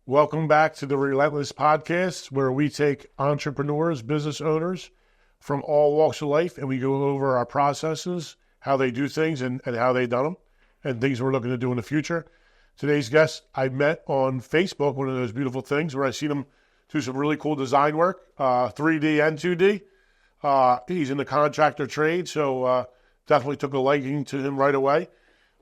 Welcome back to the Relentless podcast, where we take entrepreneurs, business owners from all walks of life, and we go over our processes, how they do things, and how they done them, and things we're looking to do in the future. Today's guest I met on Facebook, one of those beautiful things where I seen him do some really cool design work, 3D and 2D. He's in the contractor trade, so definitely took a liking to him right away.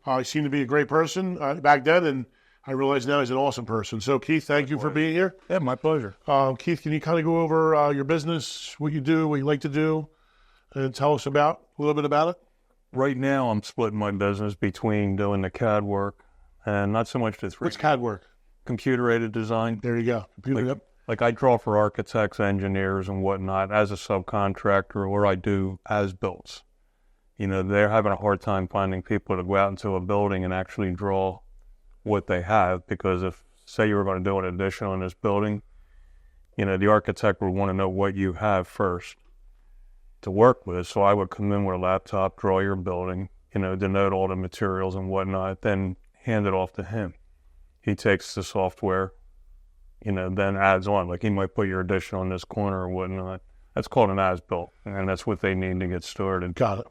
He seemed to be a great person back then, and I realize now he's an awesome person. So, Keith, thank you for being here. Yeah, my pleasure. Keith, can you kind of go over your business, what you do, what you like to do, and tell us a little bit about it? Right now, I'm splitting my business between doing the CAD work and not so much the 3D. What's CAD work? Computer-aided design. There you go. Like I draw for architects, engineers, and whatnot as a subcontractor, or I do as-builts. You know, they're having a hard time finding people to go out into a building and actually draw what they have, because if, say you were going to do an addition on this building, you know, the architect would want to know what you have first to work with. So I would come in with a laptop, draw your building, you know, denote all the materials and whatnot, then hand it off to him. He takes the software, you know, then adds on. Like he might put your addition on this corner or whatnot. That's called an as-built, and that's what they need to get started. Got it.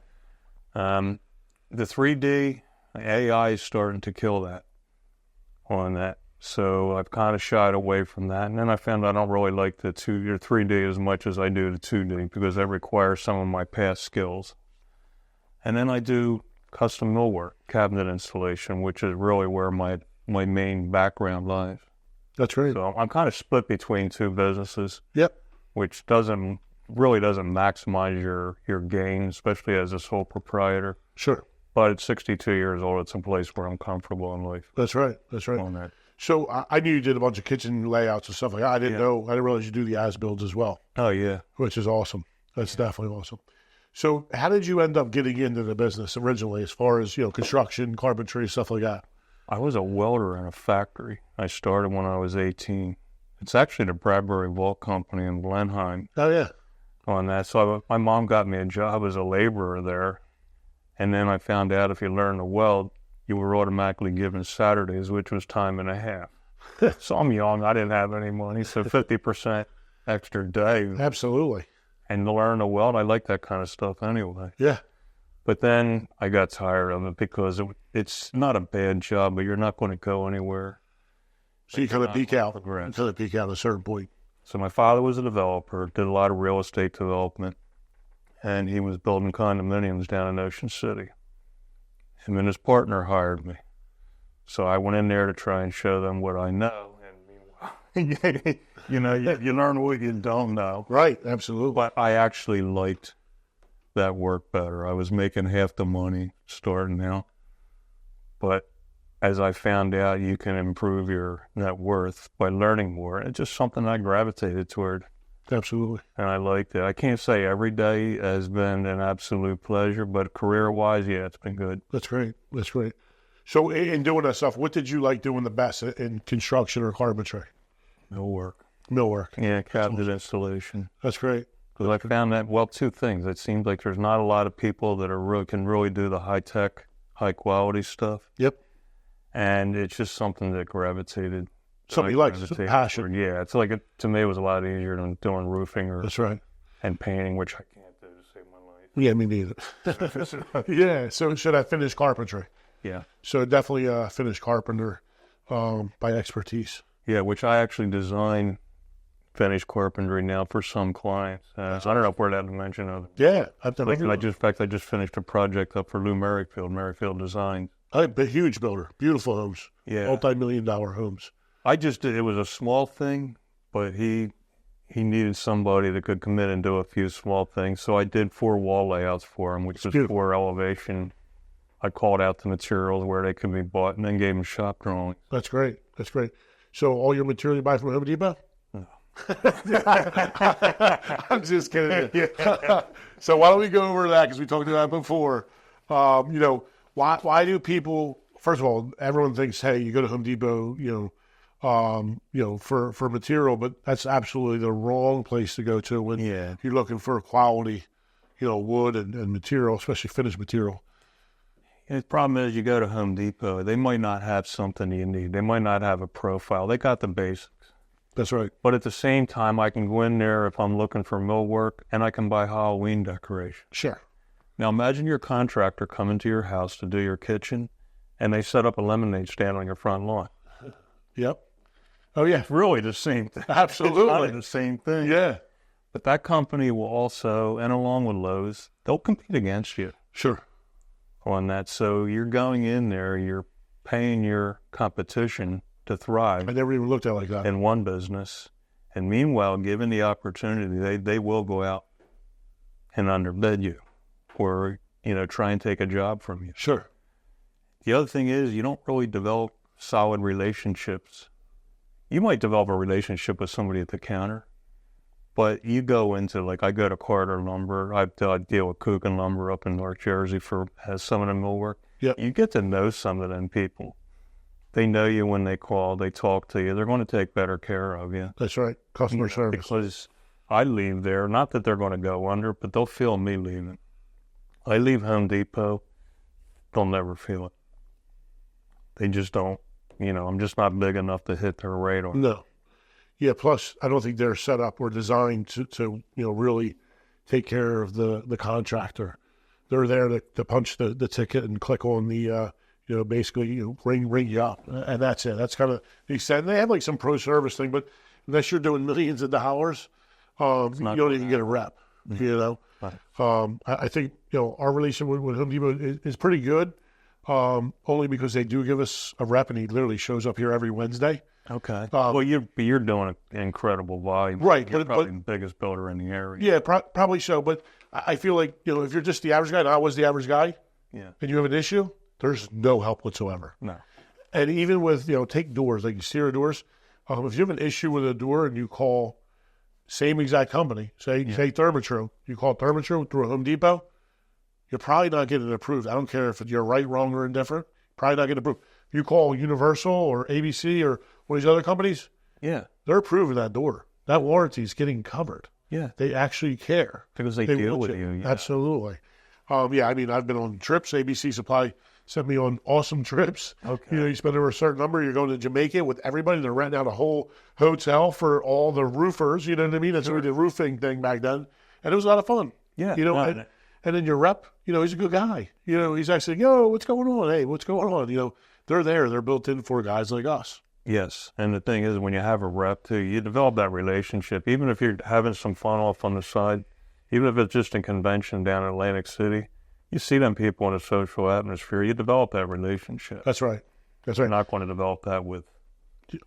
The 3D, AI is starting to kill that on that. So I've kind of shied away from that. And then I found I don't really like the 3D as much as I do the 2D, because that requires some of my past skills. And then I do custom millwork, cabinet installation, which is really where my main background lies. That's right. So I'm kind of split between two businesses. Yep. Which really doesn't maximize your gain, especially as a sole proprietor. Sure. But at 62 years old, it's a place where I'm comfortable in life. That's right. That's right. On that. So I knew you did a bunch of kitchen layouts and stuff like that. I didn't realize you do the as-builds as well. Oh, yeah. Which is awesome. That's definitely awesome. So how did you end up getting into the business originally, as far as, you know, construction, carpentry, stuff like that? I was a welder in a factory. I started when I was 18. It's actually the Bradbury Vault Company in Blenheim. Oh, yeah. On that. So my mom got me a job as a laborer there. And then I found out if you learn to weld, you were automatically given Saturdays, which was time and a half. So I'm young. I didn't have any money. So 50% extra day. Absolutely. And to learn to weld, I like that kind of stuff anyway. Yeah. But then I got tired of it, because it's not a bad job, but you're not going to go anywhere. So you kind of peak out. Progress. You kind of peak out at a certain point. So my father was a developer, did a lot of real estate development, and he was building condominiums down in Ocean City. Him and his partner hired me. So I went in there to try and show them what I know. And meanwhile, you know, you learn what you don't know. Right, absolutely. But I actually liked that work better. I was making half the money starting out. But as I found out, you can improve your net worth by learning more. It's just something I gravitated toward. Absolutely. And I liked it. I can't say every day has been an absolute pleasure, but career-wise, yeah, it's been good. That's great. That's great. So in doing that stuff, what did you like doing the best in construction or carpentry? Millwork. Millwork. Yeah, cabinet installation. That's great. Because I found that, well, two things. It seems like there's not a lot of people that can really do the high-tech, high-quality stuff. Yep. And it's just something that gravitated. Something you like, passion. Yeah, it's like, to me, it was a lot easier than doing roofing That's right. and painting, which I can't do to save my life. Yeah, me neither. Yeah, so should I finish carpentry? Yeah. So definitely a finished carpenter by expertise. Yeah, which I actually design finished carpentry now for some clients. I don't know if we're allowed to mention other. Yeah, I've done I just finished a project up for Lou Merrifield Design. I'm a huge builder. Beautiful homes. Yeah. Multi-million-dollar homes. It was a small thing, but he needed somebody that could come in and do a few small things. So I did 4 wall layouts for him, which was beautiful. 4 elevation. I called out the materials where they could be bought, and then gave him shop drawings. That's great. That's great. So all your material you buy from Home Depot? No. I'm just kidding. So why don't we go over that, because we talked about it before. You know, why do people? First of all, everyone thinks, hey, you go to Home Depot, for material, but that's absolutely the wrong place to go to when you're looking for quality, wood and material, especially finished material. And the problem is you go to Home Depot, they might not have something you need. They might not have a profile. They got the basics. That's right. But at the same time, I can go in there if I'm looking for millwork and I can buy Halloween decorations. Sure. Now imagine your contractor coming to your house to do your kitchen and they set up a lemonade stand on your front lawn. Yep. Oh, yeah. It's really the same thing. Absolutely. It's kind of the same thing. Yeah. But that company will also, and along with Lowe's, they'll compete against you. Sure. On that. So you're going in there, you're paying your competition to thrive. I never even looked at it like that. In one business. And meanwhile, given the opportunity, they will go out and underbid you or, try and take a job from you. Sure. The other thing is you don't really develop solid relationships. You might develop a relationship with somebody at the counter, but you go into, like, I go to Carter Lumber. I deal with Coogan Lumber up in North Jersey has some of the millwork. Yep. You get to know some of them people. They know you when they call. They talk to you. They're going to take better care of you. That's right. Customer service. Because I leave there, not that they're going to go under, but they'll feel me leaving. I leave Home Depot, they'll never feel it. They just don't. I'm just not big enough to hit their radar. No. Yeah, plus, I don't think they're set up or designed to really take care of the contractor. They're there to punch the ticket and click on the, basically, ring you up. And that's it. That's kind of the extent. They have like some pro service thing, but unless you're doing millions of dollars, you don't even get a rep, Right. I think, our relationship with Home Depot is pretty good, only because they do give us a rep and he literally shows up here every Wednesday. Okay. Well, you're doing an incredible volume. Right. You're probably the biggest builder in the area. Yeah, probably so. But I feel like, if you're just the average guy, and I was the average guy, and you have an issue, there's no help whatsoever. No. And even with, take doors, like exterior doors, if you have an issue with a door and you call same exact company, say Thermatru, you call Thermatru through a Home Depot, you're probably not getting it approved. I don't care if you're right, wrong, or indifferent, probably not getting approved. You call Universal or ABC or one of these other companies, they're approving that door. That warranty is getting covered. Yeah. They actually care. Because they deal with you. Yeah. Absolutely. I've been on trips. ABC Supply sent me on awesome trips. Okay. You spend over a certain number, you're going to Jamaica with everybody. They're renting out a whole hotel for all the roofers. You know what I mean? That's what we did roofing thing back then. And it was a lot of fun. Yeah. And then your rep, he's a good guy. He's actually, what's going on? Hey, what's going on? They're there. They're built in for guys like us. Yes. And the thing is, when you have a rep, too, you develop that relationship. Even if you're having some fun off on the side, even if it's just a convention down in Atlantic City, you see them people in a social atmosphere, you develop that relationship. That's right. You're not going to develop that with...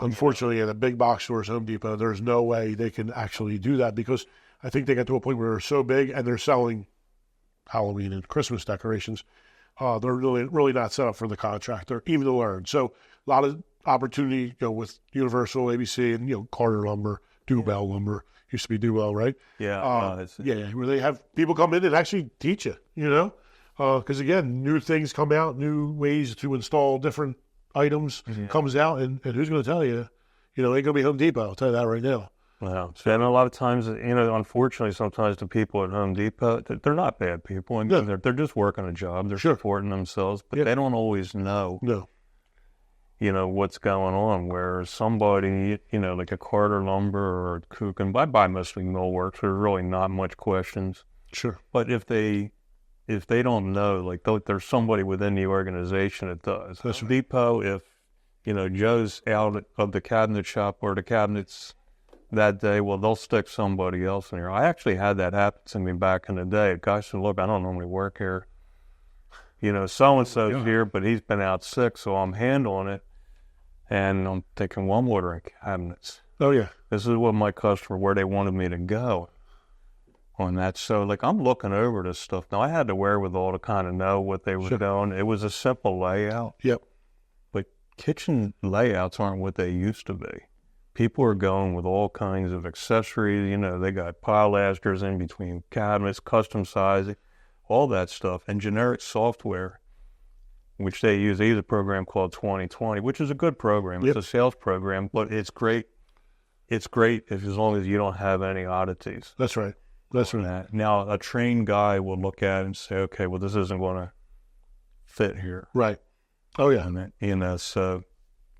Unfortunately, at a big box stores, Home Depot, there's no way they can actually do that because I think they got to a point where they're so big and they're selling Halloween and Christmas decorations. They're really not set up for the contractor, even to learn. So a lot of opportunity, with Universal, ABC, and, Carter Lumber, Dubell Lumber. Used to be Dubell, right? Yeah. Where they have people come in and actually teach you, because, again, new things come out, new ways to install different items comes out, and who's going to tell you? Ain't going to be Home Depot. I'll tell you that right now. Wow. And a lot of times, unfortunately, sometimes the people at Home Depot, they're not bad people. I mean, they're just working a job. They're supporting themselves, but they don't always know. No. What's going on, where somebody, like a Carter Lumber or Coogan, I buy mostly millwork, so there's really not much questions. Sure. But if they don't know, like there's somebody within the organization that does. That's Home right. Depot, if, Joe's out of the cabinet shop or the cabinets that day, well, they'll stick somebody else in here. I actually had that happen to me back in the day. A guy said, look, I don't normally work here. So-and-so's here, but he's been out sick, so I'm handling it. And I'm thinking, well, I'm ordering cabinets. Oh, yeah. This is what my customer, where they wanted me to go on that. So, I'm looking over this stuff. Now, I had the wherewithal to kind of know what they were doing. It was a simple layout. Yep. But kitchen layouts aren't what they used to be. People are going with all kinds of accessories. They got pilasters in between cabinets, custom sizing, all that stuff, and generic software, which they use. They use a program called 2020, which is a good program. It's a sales program, but it's great. It's great as long as you don't have any oddities. That's right. That's right. Now, a trained guy will look at it and say, okay, well, this isn't going to fit here. Right. Oh, yeah. And so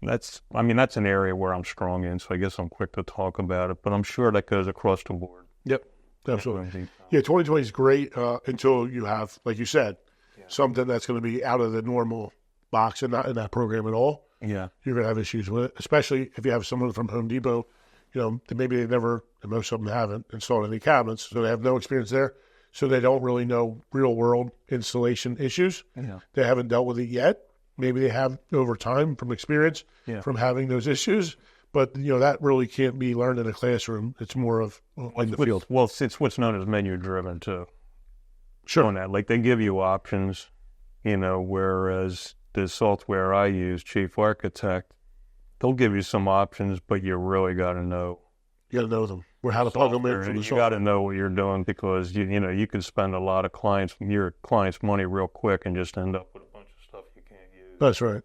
that's an area where I'm strong in, so I guess I'm quick to talk about it, but I'm sure that goes across the board. Yep. Absolutely. Yeah, 2020 is great until you have, like you said, something that's going to be out of the normal box and not in that program at all. Yeah. You're going to have issues with it, especially if you have someone from Home Depot, that maybe they've never, and most of them haven't, installed any cabinets, so they have no experience there. So they don't really know real world installation issues. Yeah. They haven't dealt with it yet. Maybe they have over time from experience from having those issues. But, that really can't be learned in a classroom. It's more of in the field. Well, it's what's known as menu driven too. Sure. On that. Like they give you options, whereas the software I use, Chief Architect, they'll give you some options, but you really got to know. You got to know them. How to plug them in from the You got to know what you're doing because, you can spend a lot of your client's money real quick and just end up with a bunch of stuff you can't use. That's right.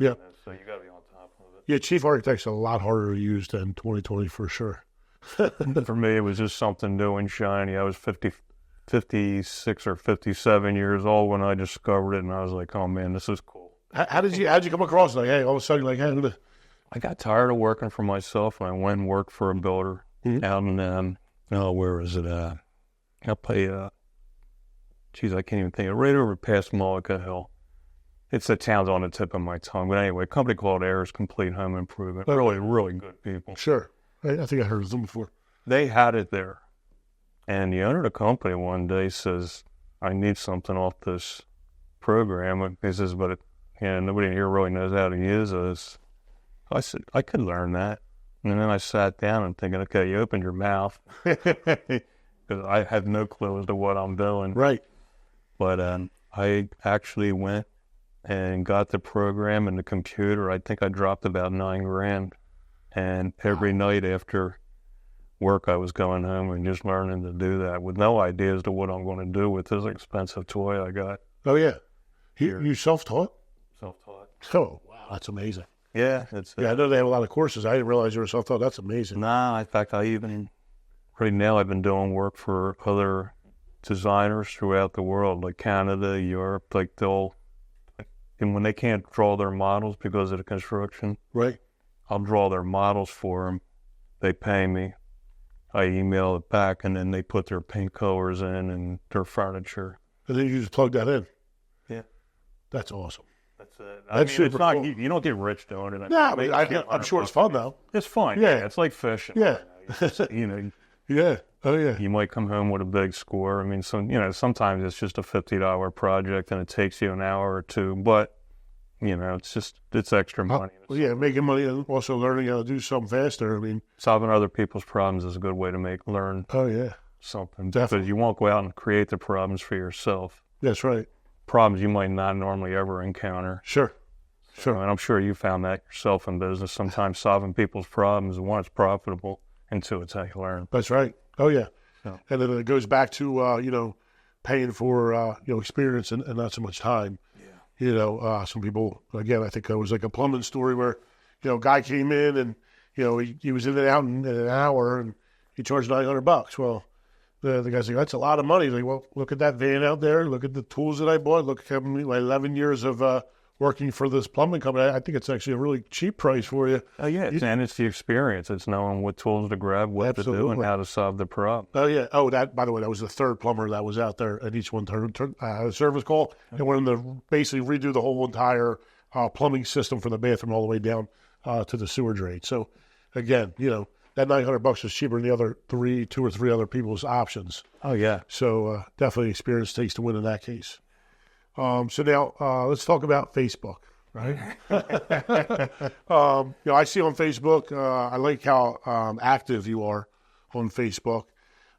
Yeah. So you got to be on top of it. Yeah, Chief Architect's a lot harder to use than 2020 for sure. For me, it was just something new and shiny. I was 56 or 57 years old when I discovered it, and I was like, oh, man, this is cool. How'd you come across it? Like, hey, all of a sudden, like, hey, I got tired of working for myself, and I went and worked for a builder out in, where is it at? I can't even think. Right over past Mullica Hill. It's the town's on the tip of my tongue. But anyway, a company called Ayers Complete Home Improvement. Really, really good people. Sure. I think I heard of them before. They had it there. And the owner of the company one day says, I need something off this program. He says, but nobody here really knows how to use this. I said, I could learn that. And then I sat down and thinking, okay, you opened your mouth. Because I have no clue as to what I'm doing. Right. But I actually went and got the program and the computer. I think I dropped about $9,000. And every night after work, I was going home and just learning to do that with no idea as to what I'm going to do with this expensive toy I got. Oh, yeah. You self-taught? Self-taught. Oh, wow. That's amazing. Yeah. I know they have a lot of courses. I didn't realize you were self-taught. That's amazing. Nah, in fact, right now I've been doing work for other designers throughout the world, like Canada, Europe, and when they can't draw their models because of the construction, right? I'll draw their models for them. They pay me. I email it back, and then they put their paint colors in and their furniture. And then you just plug that in. Yeah. That's awesome. That's it. That's super cool. You don't get rich doing it. No, I'm sure it's fun, though. It's fun. Yeah. It's like fishing. Yeah. Yeah. Oh, yeah. You might come home with a big score. Sometimes it's just a $50 project, and it takes you an hour or two, but it's extra money. Well, yeah, making money and also learning how to do something faster. Solving other people's problems is a good way to learn. Oh, yeah. Something. Definitely. Because you won't go out and create the problems for yourself. That's right. Problems you might not normally ever encounter. Sure. And I'm sure you found that yourself in business. Sometimes solving people's problems, one, it's profitable, and two, it's how you learn. That's right. Oh, yeah. So. And then it goes back to, paying for, experience and not so much time. Some people, again, I think it was like a plumbing story where, a guy came in and, he was in and out in an hour and he charged $900. Well, the guy's like, that's a lot of money. He's like, well, look at that van out there. Look at the tools that I bought. Look at my 11 years of working for this plumbing company. I think it's actually a really cheap price for you. Oh, yeah. And it's the experience. It's knowing what tools to grab, what to do, and how to solve the problem. Oh, yeah. Oh, by the way, that was the third plumber that was out there, and each one turned a service call. And wanted to basically redo the whole entire plumbing system from the bathroom all the way down to the sewer drain. So, again, that $900 is cheaper than the other two or three other people's options. Oh, yeah. So, definitely experience takes to win in that case. So now let's talk about Facebook, right? I see on Facebook, I like how active you are on Facebook.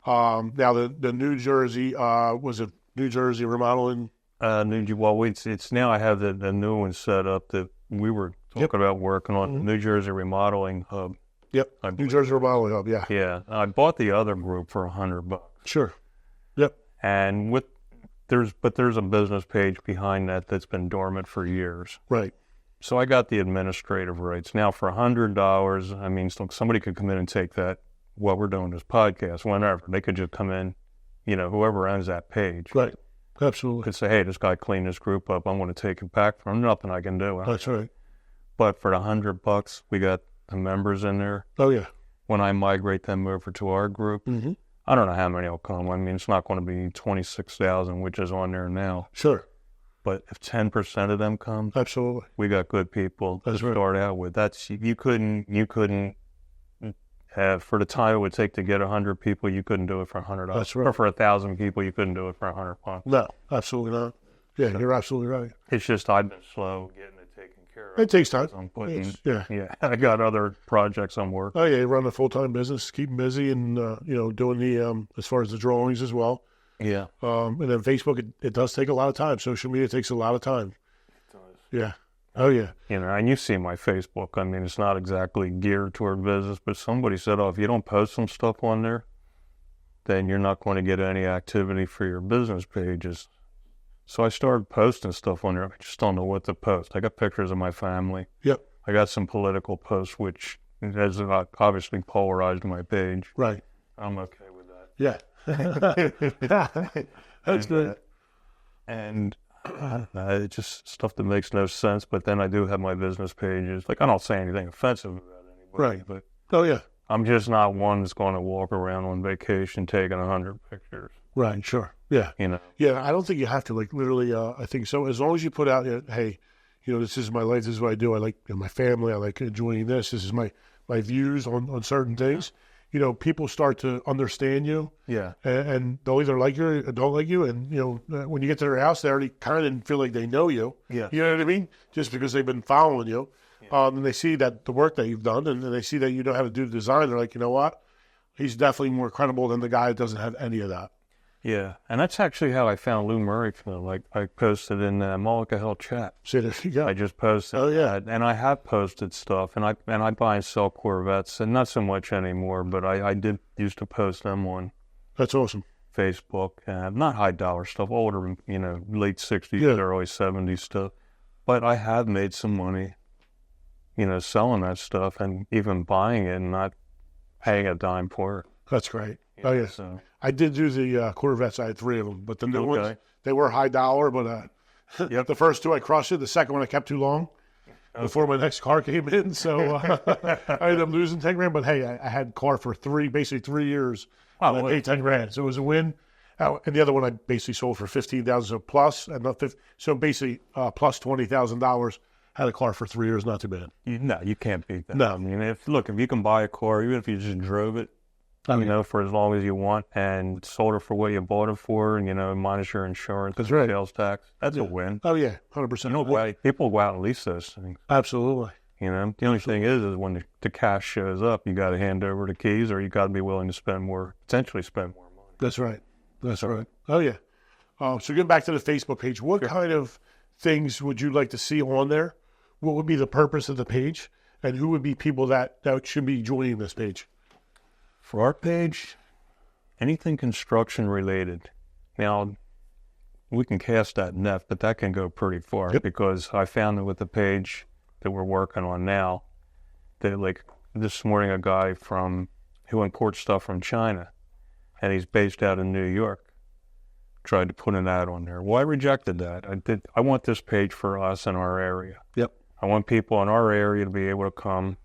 Now the New Jersey, was it New Jersey remodeling? It's now I have the new one set up that we were talking about working on, New Jersey Remodeling Hub. Yep, New Jersey Remodeling Hub, yeah. Yeah, I bought the other group for $100. Sure. Yep. And there's a business page behind that's been dormant for years. Right. So I got the administrative rights. Now for $100, somebody could come in and take that, what we're doing this podcast, whenever. They could just come in, whoever owns that page. Right. Absolutely. Could say, hey, this guy cleaned this group up. I'm going to take it back from him. Nothing I can do. That's right. But for the $100, we got the members in there. Oh, yeah. When I migrate them over to our group, Mm-hmm. I don't know how many will come. I mean, it's not going to be 26,000, which is on there now. Sure. But if 10% of them come, Absolutely. we got good people That's to right. start out with. That's you couldn't have, for the time it would take to get 100 people, you couldn't do it for $100. That's right. Or for 1,000 people, you couldn't do it for $100. No, absolutely not. Yeah, you're absolutely right. It's just I've been slow getting it taken care of. It takes time. I'm putting, Yeah. I got other projects I'm working. Oh, yeah, you run a full-time business, keep them busy, and, doing the, as far as the drawings as well. Yeah. And then Facebook, it does take a lot of time. Social media takes a lot of time. It does. Yeah. Oh, yeah. And you see my Facebook. I mean, it's not exactly geared toward business, but somebody said, oh, if you don't post some stuff on there, then you're not going to get any activity for your business pages. So I started posting stuff on there. I just don't know what to post. I got pictures of my family. Yep. I got some political posts, which has obviously polarized my page. Right. I'm okay with that. Yeah. That's good. And it's just stuff that makes no sense. But then I do have my business pages. Like, I don't say anything offensive about anybody. Right. But Oh, yeah. I'm just not one that's going to walk around on vacation taking 100 pictures. Right. Sure. Yeah. Yeah. I don't think you have to, like, literally, I think so. As long as you put out, hey, this is my life. This is what I do. I like my family. I like enjoying this. This is my views on certain things. People start to understand you. Yeah. And they'll either like you or don't like you. And, when you get to their house, they already kind of feel like they know you. Yeah. You know what I mean? Just because they've been following you. And they see that the work that you've done, and they see that you know how to do the design. They're like, you know what? He's definitely more credible than the guy that doesn't have any of that. Yeah. And that's actually how I found Lou Murray. Like, I posted in Mullica Hill chat. So there you go. I just posted. Oh, yeah. And I have posted stuff, and I buy and sell Corvettes, and not so much anymore, but I did used to post them on That's awesome. Facebook. Not high dollar stuff, older, late 60s, Yeah. early 70s stuff. But I have made some money, selling that stuff and even buying it and not paying a dime for it. That's great. Oh, yeah. So, I did do the Corvettes. I had 3 of them, but the new ones, Okay. they were high dollar, but Yep. the first 2 I crushed it. The second one I kept too long before my next car came in, so I ended up losing 10 grand. But hey, I had car for basically 3 years. Oh, and I well. paid 10 grand, so it was a win. And the other one I basically sold for 15,000, so plus, and not 50, so basically plus $20,000. Had a car for 3 years, not too bad. you can't beat that. No. I mean, if you can buy a car, even if you just drove it, for as long as you want, and sold it for what you bought it for, and minus your insurance, That's and right. sales tax, that's a win. Oh yeah, 100%. People go out and lease those things. Absolutely. The only thing is when the cash shows up, you got to hand over the keys, or you got to be willing to potentially spend more money. That's right. That's right. Oh yeah. So getting back to the Facebook page, what kind of things would you like to see on there? What would be the purpose of the page, and who would be people that should be joining this page? For our page, anything construction related. Now, we can cast that net, but that can go pretty far. Yep. Because I found that with the page that we're working on now, that like this morning a guy who imports stuff from China, and he's based out in New York, tried to put an ad on there. Well, I rejected that. I want this page for us in our area. Yep. I want people in our area to be able to come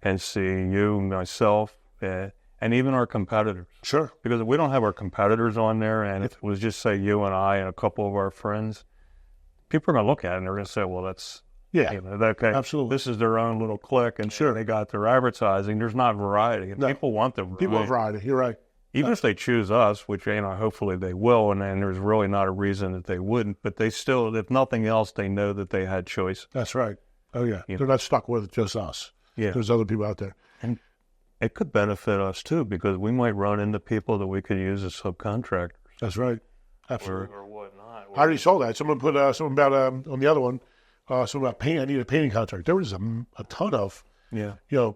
and see you, myself, and even our competitors. Sure. Because if we don't have our competitors on there, and if it was just, say, you and I and a couple of our friends, people are going to look at it and they're going to say, well, that's, Yeah. okay, Absolutely. this is their own little clique, and Sure. they got their advertising. There's not variety. And No. people want the variety. People have variety. You're right. Even if they choose us, which, hopefully they will, and there's really not a reason that they wouldn't, but they still, if nothing else, they know that they had choice. That's right. Oh yeah. They're not stuck with just us. Yeah. There's other people out there. And it could benefit us, too, because we might run into people that we could use as subcontractors. That's right. Absolutely. Or whatnot. I already saw that. Someone put something about on the other one, something about paint. I need a painting contract. There was a ton of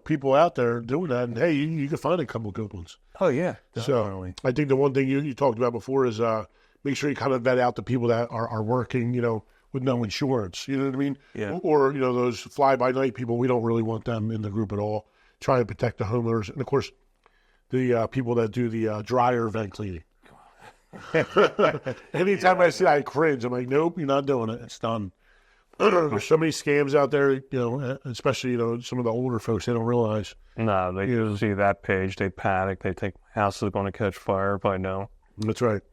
people out there doing that, and hey, you can find a couple of good ones. Oh, yeah, definitely. So I think the one thing you talked about before is make sure you kind of vet out the people that are working, with no insurance. You know what I mean? Yeah. Or those fly-by-night people. We don't really want them in the group at all. Try to protect the homeowners, and of course, the people that do the dryer vent cleaning. Anytime I see that, I cringe. I'm like, nope, you're not doing it. It's done. There's so many scams out there, you know, especially, you know, some of the older folks, they don't realize. No, they see that page, they panic, they think my house is going to catch fire if I know. That's right.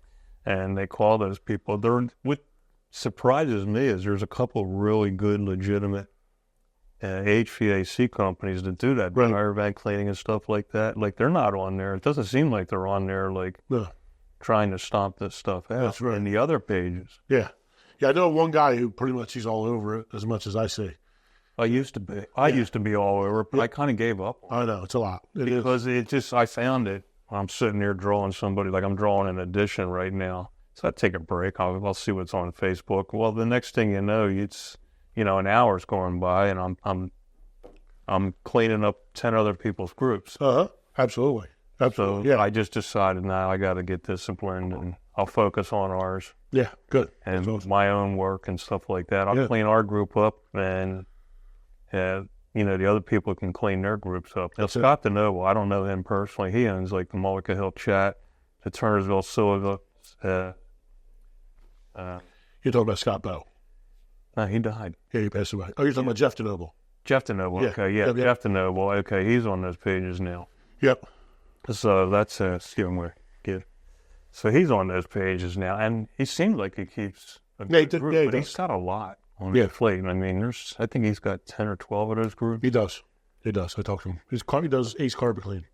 And they call those people. What surprises me is there's a couple really good, legitimate HVAC companies that do that, Right. fire vent cleaning and stuff like that. Like, they're not on there. It doesn't seem like they're on there, like, No. trying to stomp this stuff out. That's right. In the other pages. Yeah. Yeah, I know one guy who pretty much he's all over it as much as I see. I used to be all over it, but I kind of gave up on it. I know, it's a lot. Because I found it. I'm sitting there drawing somebody, like I'm drawing an addition right now. So I take a break. I'll see what's on Facebook. Well, the next thing you know, it's, you know, an hour's going by, and I'm cleaning up 10 other people's groups. Absolutely. Absolutely. So Yeah. I just decided now I got to get disciplined, and I'll focus on ours Yeah. Good. and That's awesome. my own work and stuff like that. I'll clean our group up, and you know, the other people can clean their groups up. Now, Scott DeNoble, I don't know him personally. He owns like the Mullica Hill Chat, the Turnersville Silva. You're talking about Scott Bowe. No, he died. Yeah, he passed away. Oh, you're talking about Jeff DeNoble. Jeff DeNoble. Yeah. Okay, yeah, Yep. Jeff DeNoble. Okay, he's on those pages now. Yep. So that's excuse me, good. So he's on those pages now, and he seems like he keeps a Yeah, he good did- group, yeah, he but he's does. got a lot on Yeah. his plate. I mean, I think he's got 10 or 12 of those groups. He does. He does. I talked to him. He does Ace Carpet Clean.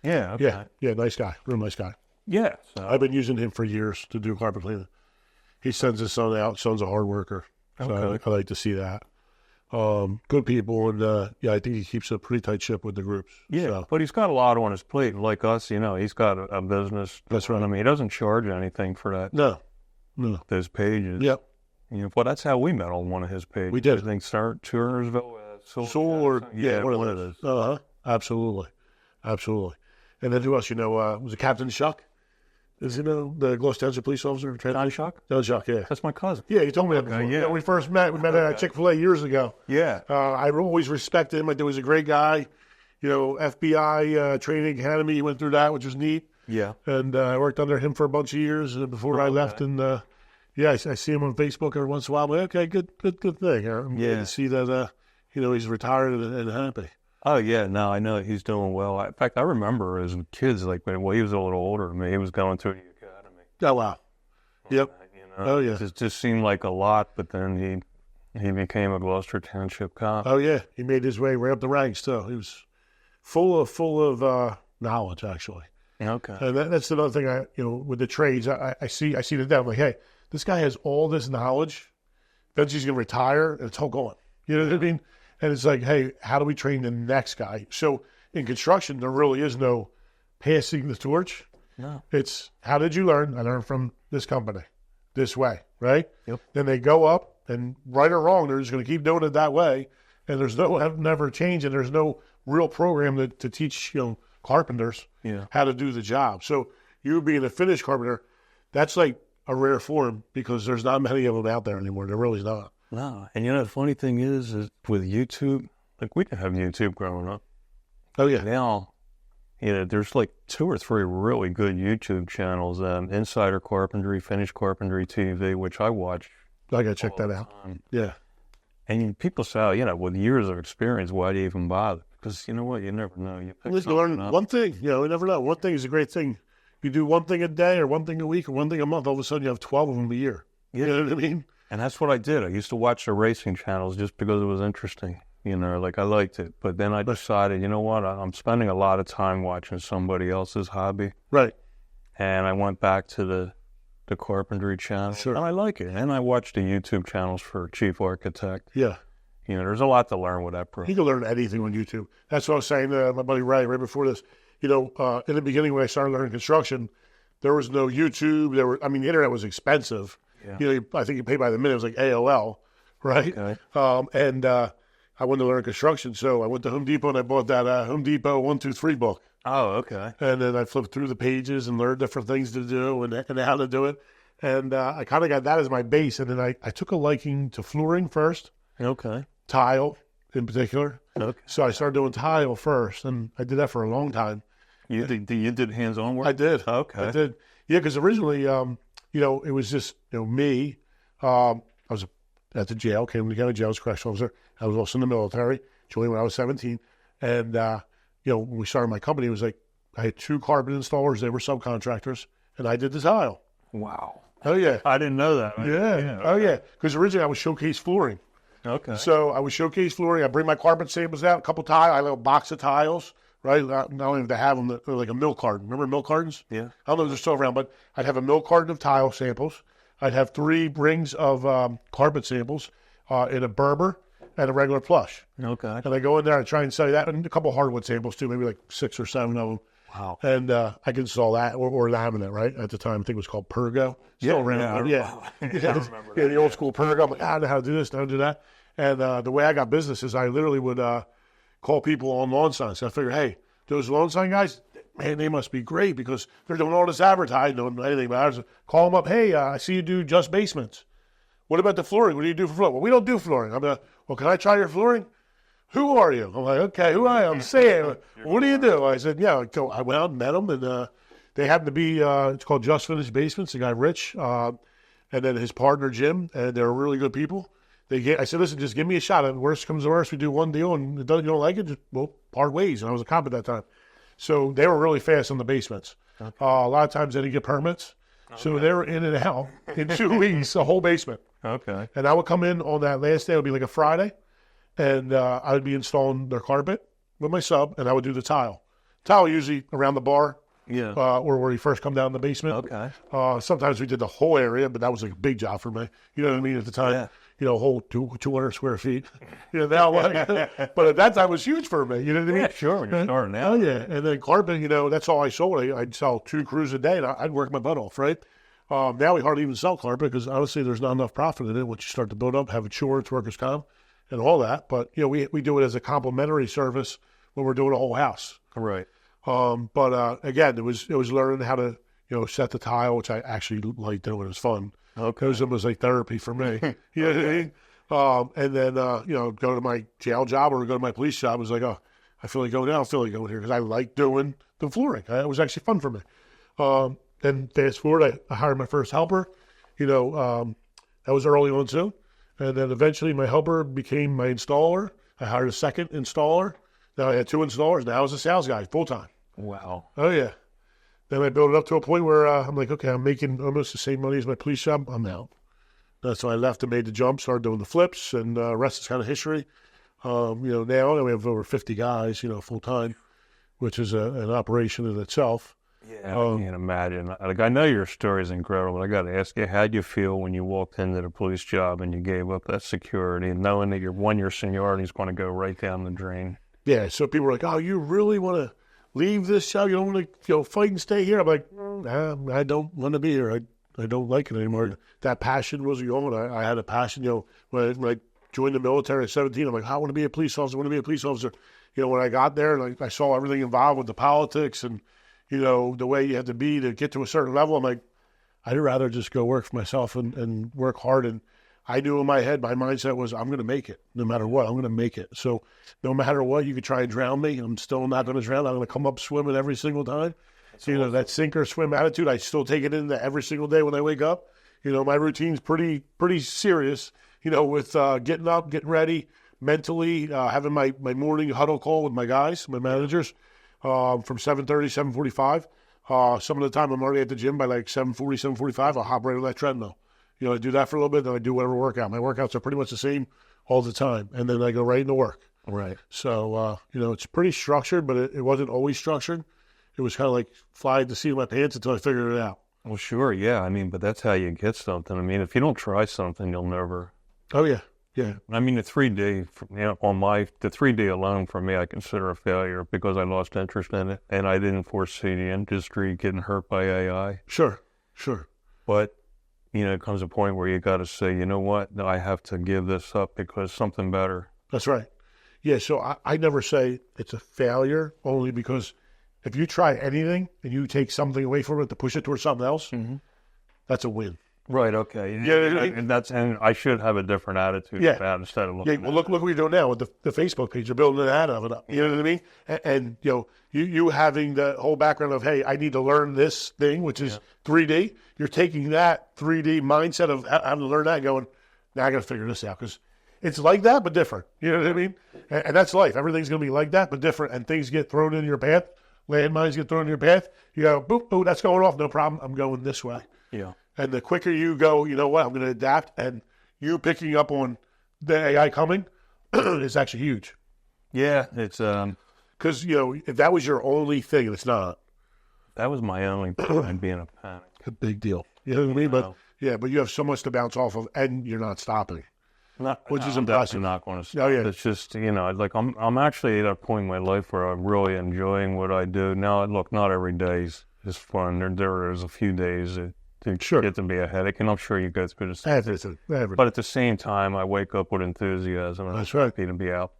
Yeah. Okay. Yeah. Yeah, nice guy. Real nice guy. Yeah. So, I've been using him for years to do carpet cleaning. He sends his son out. Son's a hard worker. So Okay. I like to see that. Good people. And, yeah, I think he keeps a pretty tight ship with the groups. yeah, So, but he's got a lot on his plate. Like us, you know, he's got a business. That's right. I mean, he doesn't charge anything for that. no. Those pages. Yep. You know, well, that's how we met on one of his pages. We did. I think Turnersville. Soul or, yeah, one one of of those. those. Absolutely. Absolutely. And then who else, you know, was it Captain Shuck? Is he, the Gloucester Township police officer? John Shuck? John Shuck, yeah. That's my cousin. Yeah, you told me that before. yeah. When we first met, we met at Chick-fil-A years ago. Yeah. I always respected him. I thought he was a great guy. You know, FBI training academy, he went through that, which was neat. Yeah. And I worked under him for a bunch of years before I left. And yeah, I see him on Facebook every once in a while. I'm like, okay, good thing. I'm glad to see that, you know, he's retired and happy. Oh, yeah. No, I know he's doing well. In fact, I remember as kids, like, well, he was a little older than me. He was going through the academy. Oh, wow. Yep. You know? Oh, yeah. It just seemed like a lot, but then he became a Gloucester Township cop. Oh, yeah. He made his way right up the ranks, too. He was full of knowledge, actually. Okay. And that's another thing you know, with the trades, I see the I'm like, hey, this guy has all this knowledge. Then he's going to retire, and it's all gone. You know what I mean? And it's like, hey, how do we train the next guy? So in construction, there really is no passing the torch. No. It's how did you learn? I learned from this company, this way, right? Yep. Then they go up, and right or wrong, they're just going to keep doing it that way. And there's never change, and there's no real program to teach, you know, carpenters how to do the job. So you being a finished carpenter, that's like a rare form because there's not many of them out there anymore. There really is not. No. And you know, the funny thing is with YouTube, like we didn't have YouTube growing up. Oh, yeah. Now, you know, there's like 2 or 3 really good YouTube channels. Insider Carpentry, Finished Carpentry TV, which I watch. I got to check that out. time. Yeah. And people say, oh, you know, with years of experience, why do you even bother? Because you know what? You never know. You pick Listen, learn something up. one thing. You know, you never know. One thing is a great thing. You do one thing a day or one thing a week or one thing a month, all of a sudden you have 12 of them a year. Yeah. You know what I mean? And that's what I did. I used to watch the racing channels just because it was interesting. You know, like I liked it. But then I decided, you know what? I'm spending a lot of time watching somebody else's hobby. Right. And I went back to the carpentry channel. Sure. And I like it. And I watched the YouTube channels for Chief Architect. Yeah. You know, there's a lot to learn with that program. You can learn anything on YouTube. That's what I was saying to my buddy Ray right before this. You know, in the beginning when I started learning construction, there was no YouTube. The internet was expensive. Yeah. You know, I think you pay by the minute. It was like AOL, right? Okay. I wanted to learn construction, so I went to Home Depot and I bought that Home Depot 1, 2, 3 book. Oh, okay. And then I flipped through the pages and learned different things to do and how to do it. And I kind of got that as my base. And then I took a liking to flooring first, Okay. tile in particular. Okay. So I started doing tile first, and I did that for a long time. You did hands-on work? I did. Okay. I did. Yeah, because originally, it was just, me. I was at the jail, came to the county jail as a correctional officer. I was also in the military, joined when I was 17. And, when we started my company, it was like I had 2 carpet installers. They were subcontractors, and I did the tile. Wow. Oh, yeah. I didn't know that. Yeah. Oh, yeah. Because originally I was showcase flooring. Okay. So I would showcase flooring. I bring my carpet samples out, a couple tiles. I have a box of tiles, right? Not only to have them, they're like a milk carton. Remember milk cartons? Yeah. I don't know if they're still around, but I'd have a milk carton of tile samples. I'd have 3 rings of carpet samples in a Berber and a regular plush. Okay. And I go in there and try and sell you that, and a couple hardwood samples too, maybe like 6 or 7 of them. Wow. And I can install that or laminate, right? At the time, I think it was called Pergo. Still around. Yeah. I remember that. The old school Pergo. I'm like, I know how to do this, know how to do that. And the way I got business is I literally would call people on lawn signs. So I figured, hey, those lawn sign guys, man, they must be great because they're doing all this advertising, don't know anything about it. Call them up, hey, I see you do just basements. What about the flooring? What do you do for flooring? Well, we don't do flooring. I'm like, well, can I try your flooring? Who are you? I'm like, okay, who I am? I'm saying, what do you do? I said, yeah. So I went out and met them, and they happened to be, it's called Just Finished Basements, the guy Rich, and then his partner Jim, and they're really good people. I said, listen, just give me a shot. If worst comes to worst, we do one deal, and you don't like it, we'll part ways. And I was a cop at that time. So they were really fast on the basements. Okay. A lot of times they didn't get permits. Okay. So they were in and out in 2 weeks, a whole basement. Okay. And I would come in on that last day. It would be like a Friday. And I would be installing their carpet with my sub, and I would do the tile. Tile usually around the bar, or where you first come down in the basement. Okay. Sometimes we did the whole area, but that was like a big job for me. You know what I mean? At the time, a whole 200 square feet. Now but at that time it was huge for me. You know what I mean? Yeah, sure. When you're starting out. Oh yeah, and then carpet, that's all I sold. I'd sell 2 crews a day, and I'd work my butt off, right? Now we hardly even sell carpet because honestly, there's not enough profit in it. Once you start to build up, have insurance, workers' comp, and all that. But we do it as a complimentary service when we're doing a whole house. Right. But again, it was learning how to set the tile, which I actually liked doing. It was fun. Okay. Because it was like therapy for me. You know what I mean? And then go to my jail job or go to my police job. It was like, oh, I feel like going now. I feel like going here because I like doing the flooring. It was actually fun for me. Then fast forward, I hired my first helper. That was early on too. And then eventually my helper became my installer. I hired a second installer. Now I had 2 installers. Now I was a sales guy full time. Wow. Oh, yeah. Then I built it up to a point where I'm like, okay, I'm making almost the same money as my police job. I'm out. So I left and made the jump, started doing the flips, and the rest is kind of history. Now we have over 50 guys, full time, which is an operation in itself. Yeah, I can't imagine. Like, I know your story is incredible, but I got to ask you, how'd you feel when you walked into the police job and you gave up that security and knowing that your seniority is going to go right down the drain? Yeah, so people were like, oh, you really want to leave this job? You don't want to fight and stay here? I'm like, I don't want to be here. I don't like it anymore. That passion was gone. I had a passion, when I joined the military at 17, I'm like, I want to be a police officer. I want to be a police officer. When I got there, like I saw everything involved with the politics and the way you had to be to get to a certain level. I'm like, I'd rather just go work for myself and work hard. And I knew in my head, my mindset was, I'm going to make it. No matter what, I'm going to make it. So no matter what, you could try and drown me. I'm still not going to drown. I'm going to come up swimming every single time. So, awesome. That sink or swim attitude, I still take it into every single day when I wake up. My routine's pretty serious, with getting up, getting ready, mentally, having my morning huddle call with my guys, my managers. From 7:30, 7:45. Some of the time I'm already at the gym by like 7:40, 7:45. I'll hop right on that treadmill. I do that for a little bit, then I do whatever workout. My workouts are pretty much the same all the time, and then I go right into work. Right. So, it's pretty structured, but it wasn't always structured. It was kind of like flying the seat of my pants until I figured it out. Well, sure, yeah. But that's how you get something. If you don't try something, you'll never. Oh, yeah. Yeah. The 3D, the 3D alone for me, I consider a failure because I lost interest in it and I didn't foresee the industry getting hurt by AI. Sure. But, it comes a point where you got to say, you know what, I have to give this up because something better. That's right. Yeah. So I never say it's a failure only because if you try anything and you take something away from it to push it towards something else, that's a win. Right. Okay. Yeah, And I should have a different attitude Yeah. about it instead of looking. Yeah, well, look what you're doing now with the Facebook page. You're building an ad of it up. You know what I mean? And you having the whole background of, hey, I need to learn this thing, which is 3D. You're taking that 3D mindset of having to learn that and going, now I got to figure this out because it's like that but different. You know what I mean? And that's life. Everything's going to be like that but different, and things get thrown in your path. Landmines get thrown in your path. You go, boop, oh, that's going off. No problem. I'm going this way. Yeah. And the quicker you go, you know what, I'm going to adapt, and you picking up on the AI coming is actually huge. Yeah. It's Because, if that was your only thing, and it's not. that was my only point being a panic. A big deal. You know what I mean? But but you have so much to bounce off of, and you're not stopping. Which is I'm impressive. definitely not going to stop. Oh, yeah. It's just, like I'm actually at a point in my life where I'm really enjoying what I do. Now, look, not every day is fun. There's a few days that get to be a headache, and I'm sure you go through the same. But at the same time, I wake up with enthusiasm. And That's I'm right. happy to be out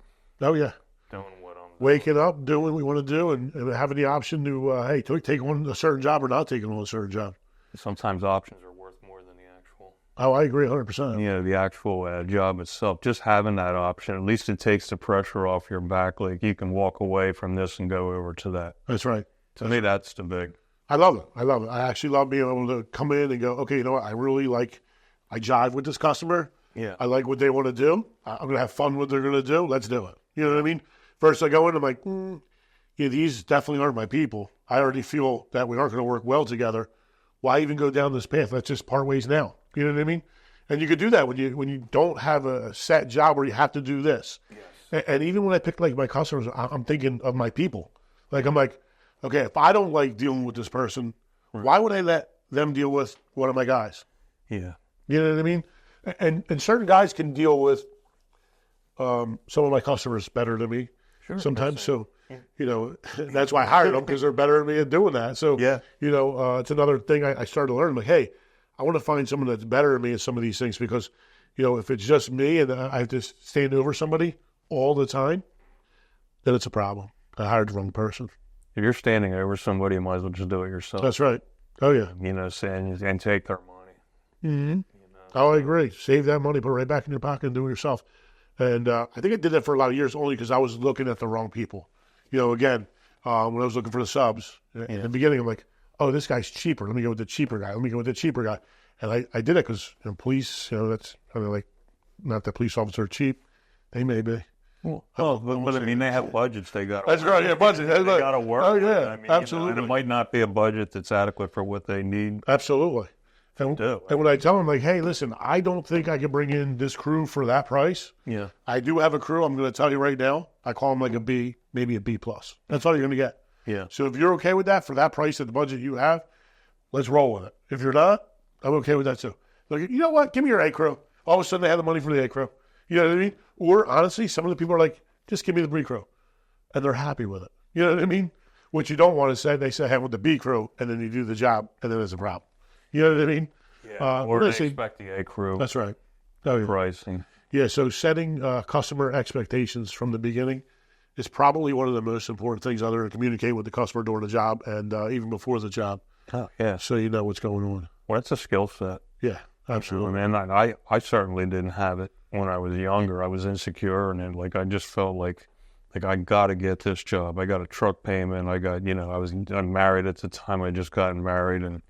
Oh, yeah. doing what I'm doing. Waking up, doing what we want to do, and having the option to, take on a certain job or not taking on a certain job. Sometimes options are worth more than the actual. Oh, I agree 100%. The actual job itself. Just having that option, at least it takes the pressure off your back. Like you can walk away from this and go over to that. That's right. To me, that's the big. I love it. I actually love being able to come in and go, okay, you know what? I jive with this customer. Yeah. I like what they want to do. I'm going to have fun with what they're going to do. Let's do it. You know what I mean? First I go in, I'm like, these definitely aren't my people. I already feel that we aren't going to work well together. Why even go down this path? Let's just part ways now. You know what I mean? And you could do that when you don't have a set job where you have to do this. Yes. And even when I pick like my customers, I'm thinking of my people. Like I'm like, okay, if I don't like dealing with this person, why would I let them deal with one of my guys? Yeah. You know what I mean? And certain guys can deal with some of my customers better than me sometimes. So, that's why I hired them, because they're better than me at doing that. So, it's another thing I started to learn. Like, hey, I want to find someone that's better than me at some of these things, because, if it's just me and I have to stand over somebody all the time, then it's a problem. I hired the wrong person. If you're standing over somebody, you might as well just do it yourself. That's right. Oh, yeah. And take their money. Mm-hmm. Oh, I agree. Save that money, put it right back in your pocket and do it yourself. And I think I did that for a lot of years only because I was looking at the wrong people. Again, when I was looking for the subs, in the beginning, I'm like, oh, this guy's cheaper. Let me go with the cheaper guy. And I did it because police, that's like, not that police officers are cheap. They may be. Well, but I mean, they have budgets. They got. That's right. Yeah, budget. They got to work. Oh yeah, absolutely. And it might not be a budget that's adequate for what they need. Absolutely. And when I tell them, like, hey, listen, I don't think I can bring in this crew for that price. Yeah. I do have a crew. I'm going to tell you right now. I call them like a B, maybe a B plus. That's all you're going to get. Yeah. So if you're okay with that for that price at the budget you have, let's roll with it. If you're not, I'm okay with that too. Like, you know what? Give me your A crew. All of a sudden they have the money for the A crew. You know what I mean? Or honestly, some of the people are like, just give me the B crew. And they're happy with it. You know what I mean? What you don't want to say, they say, hey, with the B crew, and then you do the job, and then there's a problem. You know what I mean? Yeah. Or they expect the A crew. That's right. Oh, yeah. Pricing. Yeah, so setting customer expectations from the beginning is probably one of the most important things other than communicate with the customer during the job and even before the job. Oh, yeah. So you know what's going on. Well, it's a skill set. Yeah, absolutely. And I certainly didn't have it when I was younger. I was insecure, and then, I just felt like I got to get this job. I got a truck payment. I got, I'm married at the time. I just gotten married, and,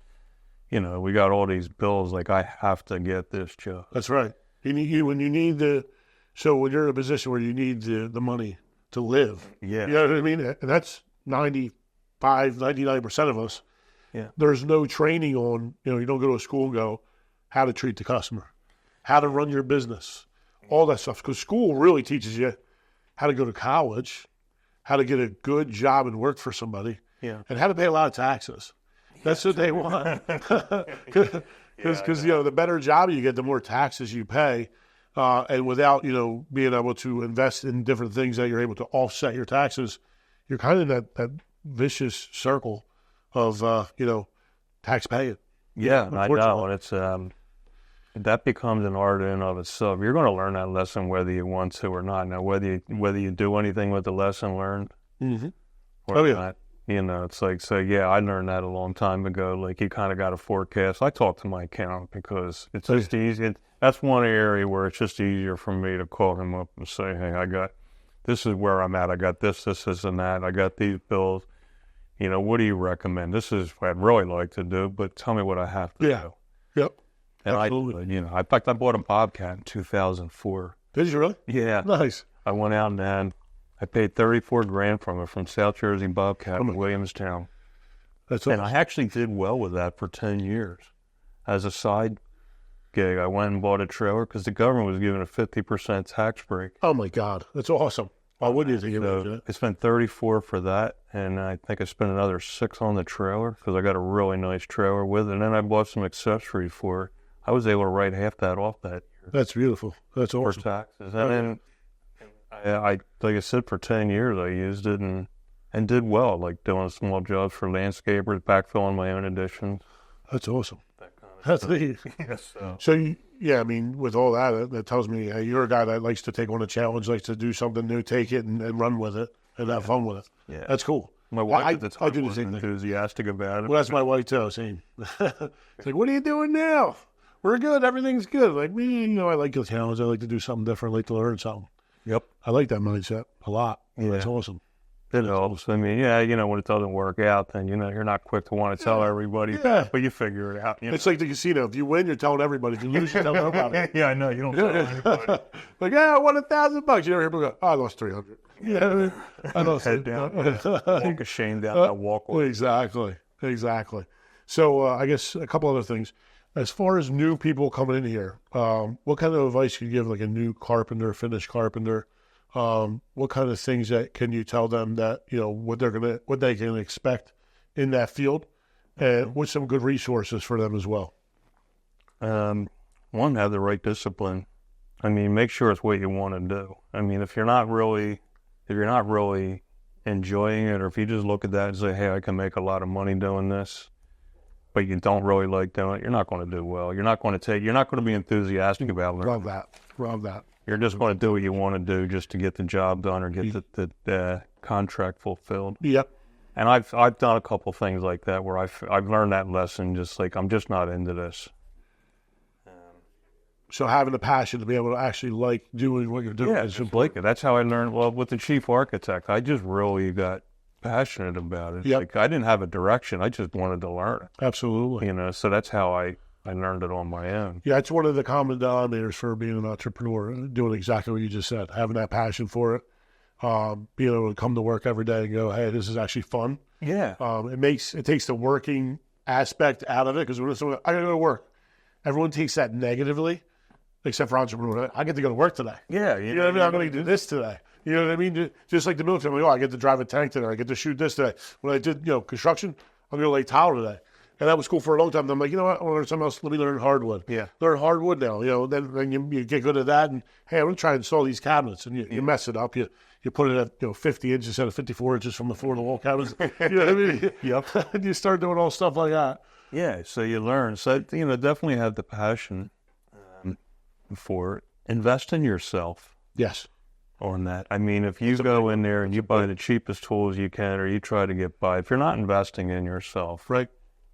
we got all these bills. Like, I have to get this job. That's right. When you're in a position where you need the money to live. Yeah. You know what I mean? And that's 99% of us. Yeah. There's no training on, you don't go to a school and go, how to treat the customer, how to run your business, all that stuff. Because school really teaches you how to go to college, how to get a good job and work for somebody, and how to pay a lot of taxes. That's what they want. Because the better job you get, the more taxes you pay. And without, being able to invest in different things that you're able to offset your taxes, you're kind of in that vicious circle of, tax paying. Yeah, I know. And it's, that becomes an art in and of itself. You're going to learn that lesson whether you want to or not. Now, whether you do anything with the lesson learned mm-hmm. or not, You know, it's like, so yeah, I learned that a long time ago. Like, you kind of got to forecast. I talk to my accountant because it's just easy. That's one area where it's just easier for me to call him up and say, hey, this is where I'm at. I got this, and that. I got these bills. You know, what do you recommend? This is what I'd really like to do, but tell me what I have to do. Yep. And Absolutely. in fact, I bought a Bobcat in 2004. Did you really? Yeah. Nice. I went out and I paid $34,000 from it, from South Jersey Bobcat in Williamstown. That's awesome. And I actually did well with that for 10 years. As a side gig, I went and bought a trailer because the government was giving a 50% tax break. Oh my God, that's awesome. Why wouldn't you think about it? I spent $34 for that, and I think I spent another $6 on the trailer because I got a really nice trailer with it. And then I bought some accessories for it. I was able to write half that off that year. That's beautiful. That's For awesome. taxes. And then I like I said, for 10 years I used it and did well, like doing small jobs for landscapers, backfilling my own additions. That's awesome. That kind of That's stuff. neat. Yes. So, yeah, I mean, with all that tells me you're a guy that likes to take on a challenge, likes to do something new, take it and run with it and have fun with it. Yeah. That's cool. My wife I at the time do the was same thing. enthusiastic about it. Well, that's my wife too. Same. It's like, what are you doing now? We're good. Everything's good. Like me, I like the challenge. I like to do something different. I like to learn something. Yep. I like that mindset a lot. Yeah. That's awesome. It helps. I mean, when it doesn't work out, then, you're not quick to want to tell everybody, Yeah. but you figure it out. It's like the casino. If you win, you're telling everybody. If you lose, you're telling nobody. Yeah, I know. You don't tell anybody. Like, I won $1,000. You never hear people go, I lost 300. Yeah, I lost Head down. Walk ashamed out that walkway. Exactly. So I guess a couple other things. As far as new people coming in here, what kind of advice can you give, like a new carpenter, finished carpenter? What kind of things that can you tell them that what they can expect in that field, and what's some good resources for them as well? One, have the right discipline. I mean, make sure it's what you want to do. I mean, if you're not really enjoying it, or if you just look at that and say, hey, I can make a lot of money doing this, but you don't really like doing it, you're not going to do well. You're not going to be enthusiastic about it. Love that. You're just going to do what you want to do just to get the job done or get the contract fulfilled. Yep. And I've done a couple things like that where I've learned that lesson. Just like, I'm just not into this. So having a passion to be able to actually like doing what you're doing. Yeah, just like it. That's how I learned. Well, with the chief architect, I just really got passionate about it. Yep. Like, I didn't have a direction. I just wanted to learn it. Absolutely. So that's how I learned it on my own. Yeah, it's one of the common denominators for being an entrepreneur, doing exactly what you just said, having that passion for it, being able to come to work every day and go, hey, this is actually fun. Yeah. It takes the working aspect out of it, because when someone, I got to go to work, everyone takes that negatively, except for entrepreneurs. I get to go to work today. Yeah. You know what I mean? I'm going to do this today. You know what I mean? Just like the military. I'm like, I get to drive a tank today. I get to shoot this today. When I did, construction, I'm going to lay tile today. And that was cool for a long time. And I'm like, you know what? I want to learn something else. Let me learn hardwood. Yeah. Learn hardwood now. Then you get good at that. And, hey, I'm going to try and install these cabinets. And you mess it up. You put it at 50 inches instead of 54 inches from the floor to the wall cabinets. You know what I mean? Yep. And you start doing all stuff like that. Yeah, so you learn. So, definitely have the passion for it. Invest in yourself Yes. on that. I mean, if you go in there and you buy the cheapest tools you can, or you try to get by, if you're not investing in yourself, Right.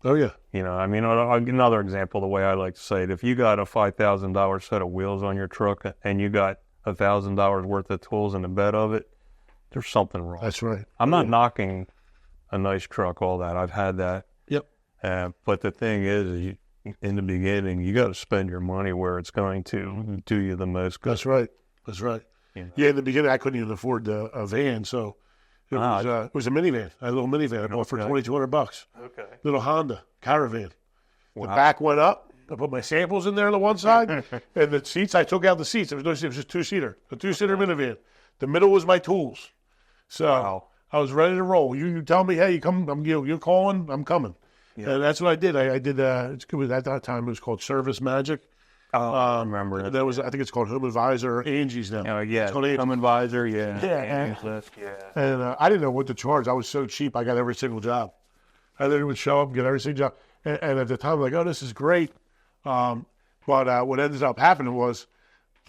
Oh, yeah. I'll give another example, the way I like to say it. If you got a $5,000 set of wheels on your truck and you got $1,000 worth of tools in the bed of it, there's something wrong. That's right. I'm not knocking a nice truck, all that. I've had that. Yep. But the thing is in the beginning, you got to spend your money where it's going to do you the most good. That's right. Yeah, in the beginning, I couldn't even afford a van, so it was a minivan. I had a little minivan I bought for $2,200. Okay. Little Honda Caravan. Wow. The back went up. I put my samples in there on the one side, and the seats, I took out the seats. It was just two-seater, a two-seater minivan. The middle was my tools. So Wow. I was ready to roll. You tell me, hey, you come, you're calling, I'm coming. Yeah. And that's what I did. I did, at that time, it was called Service Magic. I remember it. That was, I think it's called Home Advisor, or Angie's now. Oh, yeah. It's called Angie's. Home Advisor, yeah. Yeah. Yeah. And I didn't know what to charge. I was so cheap. I got every single job. I literally would show up and get every single job. And at the time, I'm like, oh, this is great. But what ended up happening was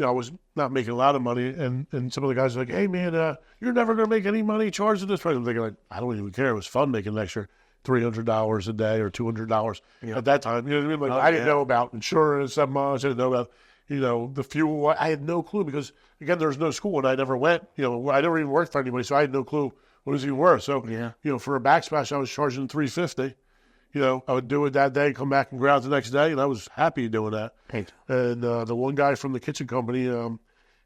I was not making a lot of money, and some of the guys were like, "Hey man, you're never going to make any money charging this price." I'm thinking like, I don't even care. It was fun making an extra $300 a day or $200 at that time. You know what I mean? Like I didn't know about insurance that much. I didn't know about the fuel. I had no clue because again, there was no school and I never went. I never even worked for anybody, so I had no clue what it was even worth. So for a backsplash, I was charging $350. I would do it that day, come back and go out the next day, and I was happy doing that. And the one guy from the kitchen company,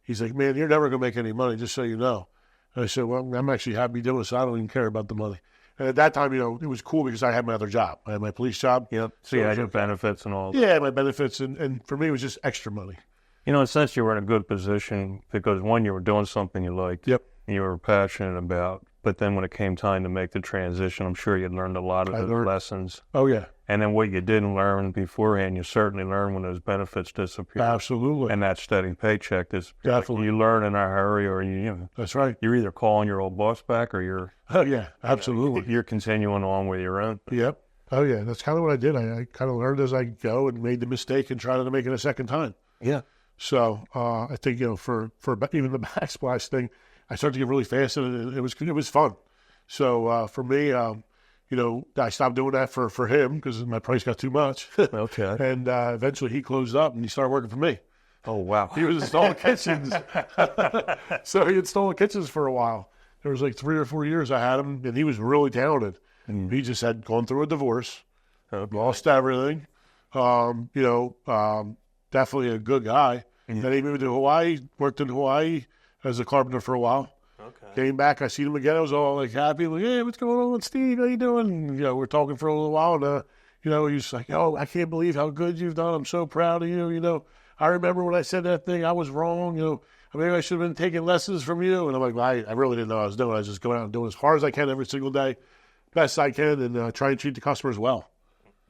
he's like, "Man, you're never going to make any money, just so you know." And I said, "Well, I'm actually happy doing it, so I don't even care about the money." And at that time, it was cool because I had my other job. I had my police job. Yep. So you had your benefits and all that. Yeah, my benefits, and for me, it was just extra money. In a sense, you were in a good position because, one, you were doing something you liked. Yep. And you were passionate about. But then when it came time to make the transition, I'm sure you learned a lot of those lessons. Oh, yeah. And then what you didn't learn beforehand, you certainly learned when those benefits disappeared. Absolutely. And that steady paycheck disappeared. Definitely. You learn in a hurry, or That's right. You're either calling your old boss back, or Oh, yeah, absolutely. You're continuing on with your own. Yep. Oh, yeah. That's kind of what I did. I kind of learned as I go and made the mistake and tried to make it a second time. Yeah. So I think, for even the backsplash thing, I started to get really fast, and it was fun. So for me, I stopped doing that for him because my price got too much. Okay. And eventually he closed up and he started working for me. Oh, wow. He was installing kitchens. So he installed kitchens for a while. There was like 3 or 4 years I had him, and he was really talented. He just had gone through a divorce, lost everything. Definitely a good guy. Then he moved to Hawaii, worked in Hawaii as a carpenter for a while. Okay. Came back, I seen him again. I was all like happy, like, "Hey, what's going on, Steve? How you doing?" And, we're talking for a little while, and he was like, "Oh, I can't believe how good you've done. I'm so proud of you. I remember when I said that thing, I was wrong. Maybe I should have been taking lessons from you." And I'm like, well, I really didn't know what I was doing. I was just going out and doing as hard as I can every single day, best I can, and try and treat the customers well.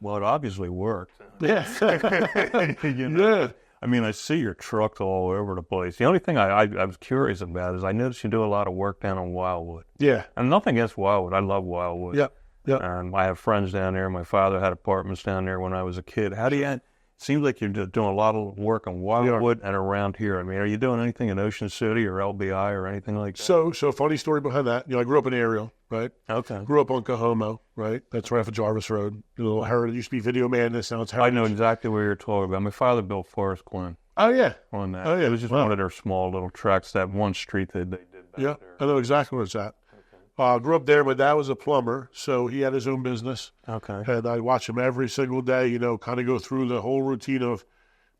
Well, it obviously worked. Yeah. Yeah. I mean, I see your trucks all over the place. The only thing I was curious about is I noticed you do a lot of work down on Wildwood. Yeah. And nothing against Wildwood. I love Wildwood. Yep. I have friends down there. My father had apartments down there when I was a kid. It seems like you're doing a lot of work on Wildwood and around here. I mean, are you doing anything in Ocean City or LBI or anything like that? So funny story behind that. I grew up in Ariel, right? Okay. Grew up on Cahomo, right? That's right off of Jarvis Road. A little Heritage. It used to be Video Madness. Now it's Heritage. I know exactly what you're talking about. My father built Forest Glen. Oh, yeah. On that. Oh, yeah. It was just one of their small little tracks, that one street that they did back there. I know exactly where it's at. Okay. Grew up there. My dad was a plumber, so he had his own business. Okay. And I watch him every single day, kind of go through the whole routine of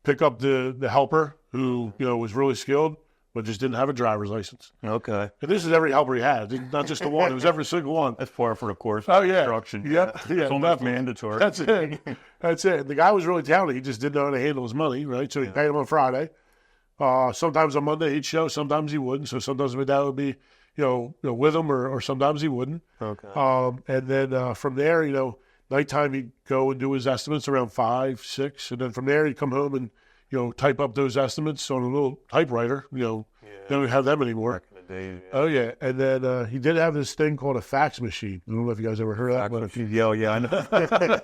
pick up the helper who, was really skilled, but just didn't have a driver's license. Okay. And this is every helper he had, not just the one. It was every single one. That's par for the course. Oh, yeah. Instruction. Yep. Yeah. It's almost mandatory. That's it. That's it. The guy was really talented. He just didn't know how to handle his money, right? So he paid him on Friday. Sometimes on Monday he'd show, sometimes he wouldn't. So sometimes my dad would be, with him, or sometimes he wouldn't. Okay. And then from there, nighttime he'd go and do his estimates around 5, 6, and then from there he'd come home and type up those estimates on a little typewriter. They don't have them anymore. Back in the day. Yeah. Oh yeah, and then he did have this thing called a fax machine. I don't know if you guys ever heard of that. But yeah, I know. I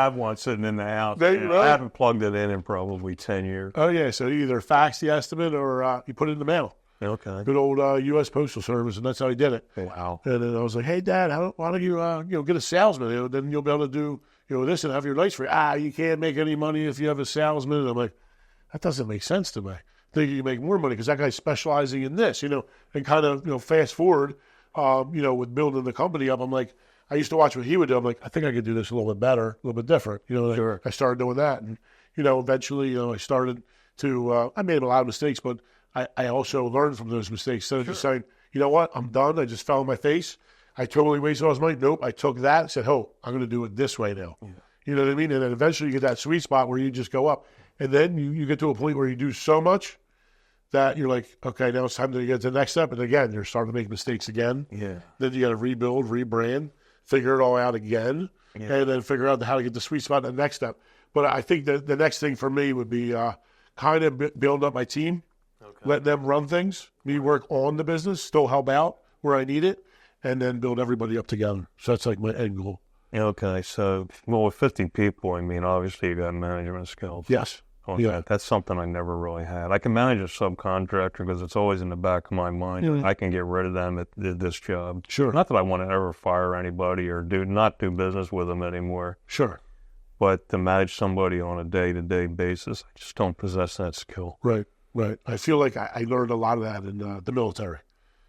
have one sitting in the house. I haven't plugged it in probably 10 years. Oh yeah, so you either fax the estimate or you put it in the mail. Okay. Good old U.S. Postal Service, and that's how he did it. Wow. And then I was like, "Hey, Dad, why don't you get a salesman? Then you'll be able to do this and have your lights free." You can't make any money if you have a salesman. And I'm like, that doesn't make sense to me. I think you can make more money because that guy's specializing in this, and kind of fast forward, with building the company up. I'm like, I used to watch what he would do. I'm like, I think I could do this a little bit better, a little bit different. Sure. I started doing that, and eventually, I started to. I made a lot of mistakes, but I also learned from those mistakes. Instead of just saying, you know what, I'm done. I just fell on my face. I totally wasted all his money. Nope. I took that and said, oh, I'm going to do it this way now. Yeah. You know what I mean? And then eventually you get that sweet spot where you just go up. And then you get to a point where you do so much that you're like, okay, now it's time to get to the next step. And again, you're starting to make mistakes again. Yeah. Then you got to rebuild, rebrand, figure it all out again, and then figure out how to get the sweet spot in the next step. But I think that the next thing for me would be kind of build up my team, let them run things, me work on the business, still help out where I need it, and then build everybody up together. So that's like my end goal. Okay, so, with 50 people, I mean, obviously you got management skills. Yes. on that. That's something I never really had. I can manage a subcontractor because it's always in the back of my mind. Yeah. I can get rid of them at this job. Sure. Not that I want to ever fire anybody or not do business with them anymore. Sure. But to manage somebody on a day-to-day basis, I just don't possess that skill. Right. I feel like I learned a lot of that in the military.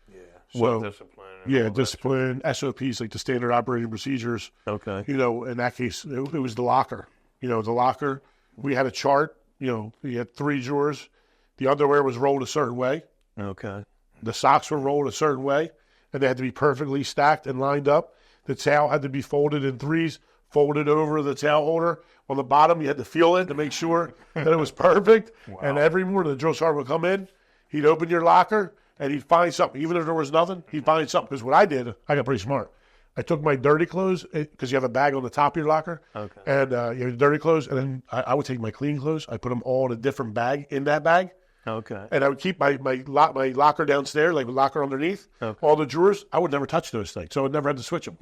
Yeah. Well, discipline. Discipline, SOPs, like the standard operating procedures. Okay. In that case, it was the locker. The locker, we had a chart. We had 3 drawers. The underwear was rolled a certain way. Okay. The socks were rolled a certain way, and they had to be perfectly stacked and lined up. The towel had to be folded in 3s, folded over the towel holder. On the bottom, you had to feel it to make sure that it was perfect. Wow. And every morning, the drill sergeant would come in. He'd open your locker, and he'd find something. Even if there was nothing, he'd find something. Because what I did, I got pretty smart. I took my dirty clothes, because you have a bag on the top of your locker. Okay. And you have dirty clothes, and then I would take my clean clothes. I put them all in a different bag in that bag. Okay. And I would keep my locker downstairs, like the locker underneath. Okay. All the drawers, I would never touch those things, so I never had to switch them.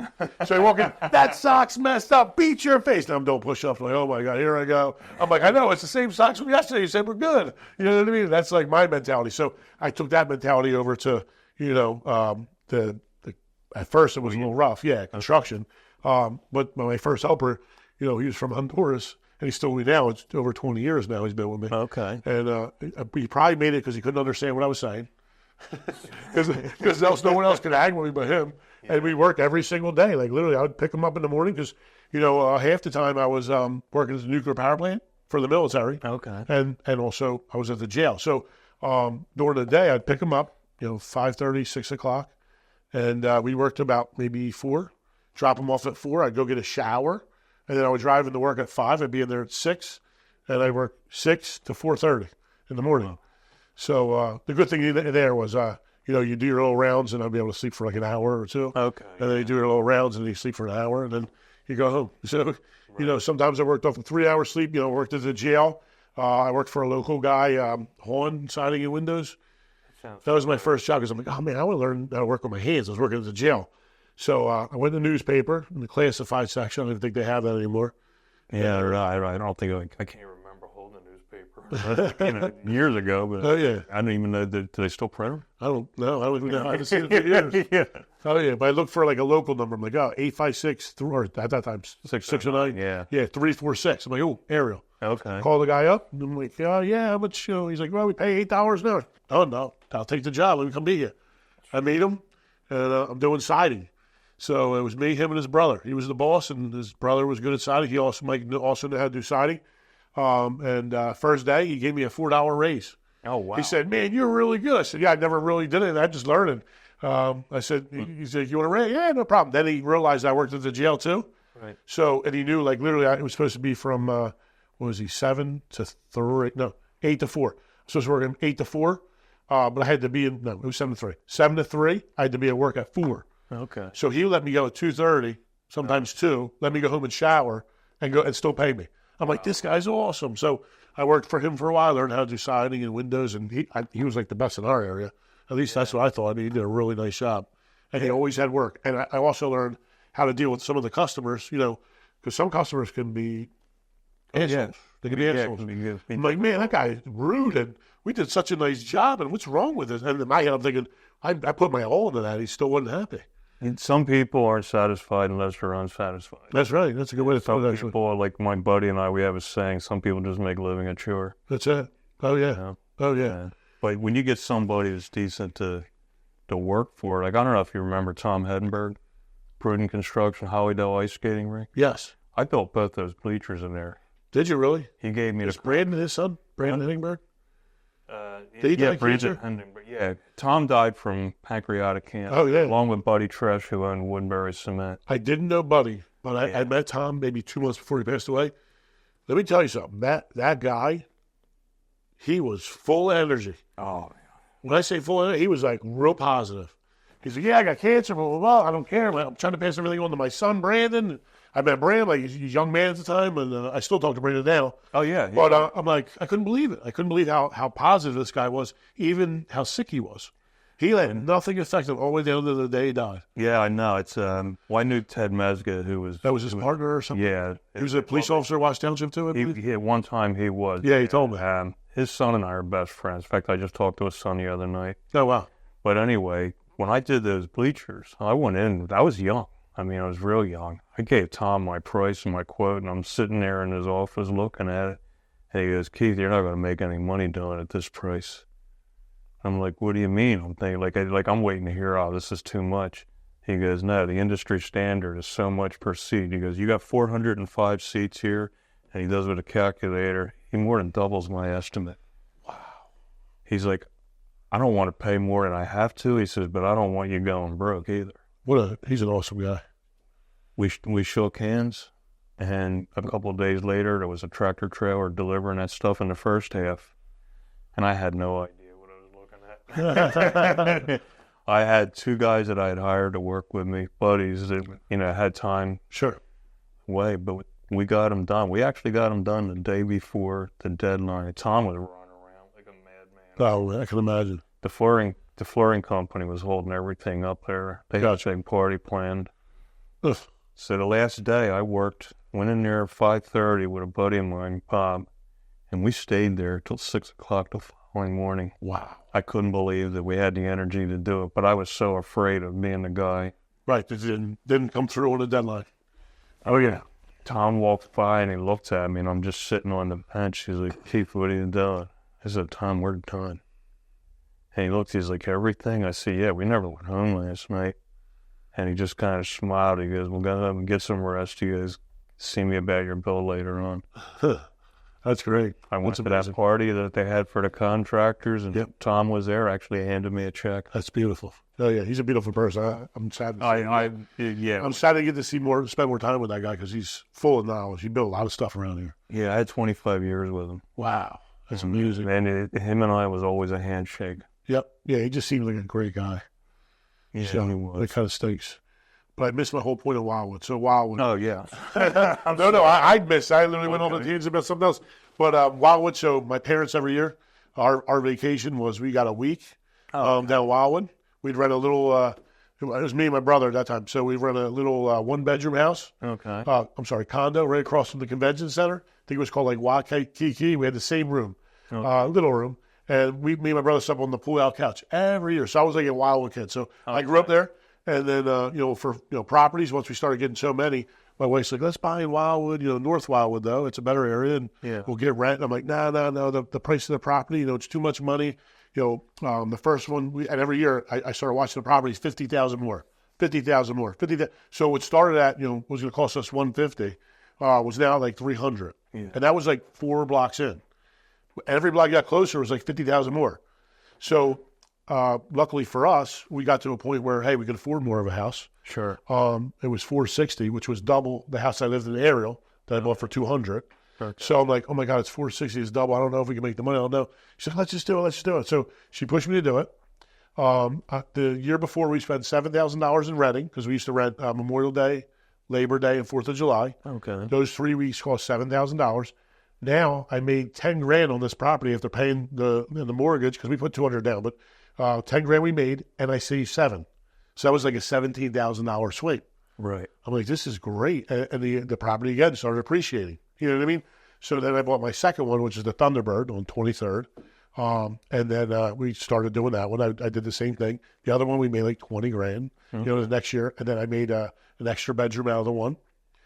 So I walk in, that sock's messed up, beat your face. Now I'm doing push-ups, like, oh my God, here I go. I'm like, I know, it's the same socks from yesterday. You said we're good. You know what I mean? That's like my mentality. So I took that mentality over to, at first it was a little rough, construction. But my first helper, he was from Honduras. And he's still with me now. It's over 20 years now he's been with me. Okay. And he probably made it because he couldn't understand what I was saying. Because no one else could hang with me but him. Yeah. And we worked every single day. Like, literally, I would pick him up in the morning because, half the time I was working at the nuclear power plant for the military. Okay. And also I was at the jail. So during the day, I'd pick him up, 5:30, 6 o'clock. And we worked about maybe 4. Drop him off at 4. I'd go get a shower. And then I would drive into work at 5. I'd be in there at 6, and I'd work 6 to 4:30 in the morning. Wow. So the good thing there was, you do your little rounds, and I'd be able to sleep for like an hour or 2. Okay. And then you do your little rounds, and you sleep for an hour, and then you go home. So, sometimes I worked off of 3 hours sleep. Worked at the jail. I worked for a local guy, Horn, siding and windows. That was my first job because I'm like, oh man, I want to learn how to work with my hands. I was working at the jail. So I went to the newspaper in the classified section. I don't even think they have that anymore. Yeah, I don't think I can't remember holding a newspaper. Years ago, but I don't even know. Do they still print them? I don't know. I don't even know. I haven't seen it for years. Yeah. Oh yeah, but I looked for like a local number. I'm like, 856, or at that time 609. Yeah, 346. I'm like, oh, Ariel. Okay. Call the guy up. And I'm like, how much? He's like, well, we pay $8 an hour. Oh no, I'll take the job. Let me come be here. I meet him, and I'm doing siding. So it was me, him, and his brother. He was the boss, and his brother was good at siding. He also knew how to do siding. First day, he gave me a $4 raise. Oh, wow. He said, man, you're really good. I said, yeah, I never really did it. I just learned it. I said, he said, you want a raise? Yeah, no problem. Then he realized I worked at the jail, too. Right. So, and he knew, like, literally, it was supposed to be from, 7 to 3? No, 8 to 4. I was supposed to work from 8 to 4, but I had to be it was 7 to 3. 7 to 3, I had to be at work at 4. Okay. So he let me go at 2:30, sometimes 2. Let me go home and shower, and go and still pay me. I'm like, this guy's awesome. So I worked for him for a while, learned how to do siding and windows, and he was like the best in our area. At least that's what I thought. I mean, he did a really nice job, and he always had work. And I also learned how to deal with some of the customers, because some customers can be assholes. Yeah. They can be assholes. I'm like, man, that guy is rude, and we did such a nice job, and what's wrong with this? And in my head, I'm thinking, I put my all into that. He still wasn't happy. And some people aren't satisfied unless they're unsatisfied. That's right. That's a good way to put it. Some people, like my buddy and I, we have a saying, some people just make living a chore. That's it. Oh, yeah. Oh, yeah. But when you get somebody that's decent to work for, like, I don't know if you remember Tom Hedenberg, Prudent Construction, Hollydale Ice Skating Rink. Yes. I built both those bleachers in there. Did you really? He gave me Brandon, his son? Brandon Hedenberg? Yeah, Tom died from pancreatic cancer. Oh, yeah. Along with Buddy Tresh, who owned Woodbury Cement. I didn't know Buddy, but I met Tom maybe 2 months before he passed away. Let me tell you something. That guy, he was full of energy. Oh, yeah. When I say full of energy, he was like real positive. He's like, I got cancer, blah, blah, blah. I don't care. I'm trying to pass everything on to my son, Brandon. I met Brandon, like he's a young man at the time, and I still talk to Brandon now. Oh, yeah. But I'm like, I couldn't believe it. I couldn't believe how positive this guy was, even how sick he was. He let nothing affect him all the way down to the day he died. Yeah, I know. It's well, I knew Ted Mesga, who was That was his partner or something? yeah. He was a police officer at Wash Township too, I believe? He at one time he was. Yeah, he told me. His son and I are best friends. In fact, I just talked to his son the other night. Oh, wow. But anyway, when I did those bleachers, I went in. I was young. I mean, I was real young. I gave Tom my price and my quote, and I'm sitting there in his office looking at it. And he goes, Keith, you're not going to make any money doing it at this price. I'm like, what do you mean? I'm thinking, like I'm waiting to hear, oh, this is too much. He goes, no, the industry standard is so much per seat. He goes, you got 405 seats here, and he does with a calculator. He more than doubles my estimate. Wow. He's like, I don't want to pay more than I have to. He says, but I don't want you going broke either. He's an awesome guy. We shook hands, and a couple of days later, there was a tractor trailer delivering that stuff in the first half, and I had no idea what I was looking at. I had two guys that I had hired to work with me, buddies that, had time away, but we got them done. We actually got them done the day before the deadline. Tom was running around like a madman. Oh, I can imagine. The flooring company was holding everything up there. They had a big party planned. Ugh. So the last day I went in there at 5:30 with a buddy of mine, Bob, and we stayed there till 6 o'clock the following morning. Wow. I couldn't believe that we had the energy to do it, but I was so afraid of being the guy. Right, it didn't come through on the deadline. Oh, yeah. Tom walked by and he looked at me, and I'm just sitting on the bench. He's like, Keith, what are you doing? I said, Tom, we're done. And he looked, he's like, everything? I said, yeah, we never went home last night. And he just kind of smiled. He goes, we'll go home and get some rest. He goes, see me about your bill later on. That's great. I went to that party that they had for the contractors, and Tom was there, actually handed me a check. That's beautiful. Oh, yeah, he's a beautiful person. I'm sad to see I'm sad to get to spend more time with that guy because he's full of knowledge. He built a lot of stuff around here. Yeah, I had 25 years with him. Wow. That's amazing. And him and I was always a handshake. Yep. Yeah, he just seemed like a great guy. Yeah, so, he was. It kind of stinks. But I missed my whole point of Wildwood. So Wildwood. Oh, yeah. No, I missed. I literally went on a tangent about something else. But Wildwood, so my parents every year, our vacation was we got a week down Wildwood. We'd rent a little, it was me and my brother at that time. So we rent a little one-bedroom house. Okay. Condo right across from the convention center. I think it was called like Waikiki. We had the same room, little room. And me and my brother slept on the pull-out couch every year. So I was like a Wildwood kid. So I grew up there. And then, for properties, once we started getting so many, my wife's like, let's buy in Wildwood, North Wildwood, though. It's a better area, and we'll get rent. And I'm like, no. The price of the property, it's too much money. The first one, and every year I started watching the properties, $50,000 more. So what started at, was going to cost us $150, was now like $300. Yeah. And that was like 4 blocks in. Every block got closer was like $50,000 more. So luckily for us, we got to a point where, hey, we could afford more of a house. Sure. It was $460, which was double the house I lived in, Ariel, that I bought for $200. Okay. So I'm like, oh my God, it's $460, it's double. I don't know if we can make the money. I don't know. She said, let's just do it. So she pushed me to do it. The year before, we spent $7,000 in renting because we used to rent Memorial Day, Labor Day, and 4th of July. Okay. Those 3 weeks cost $7,000. Now I made $10,000 on this property after paying the mortgage because we put $200 down, but $10,000 we made, and I saved $7,000. So that was like a $17,000 swing. Right. I'm like, this is great. And the property again started appreciating. You know what I mean? So then I bought my second one, which is the Thunderbird on 23rd. And then we started doing that one. I did the same thing. The other one we made like $20,000. The next year, and then I made an extra bedroom out of the one.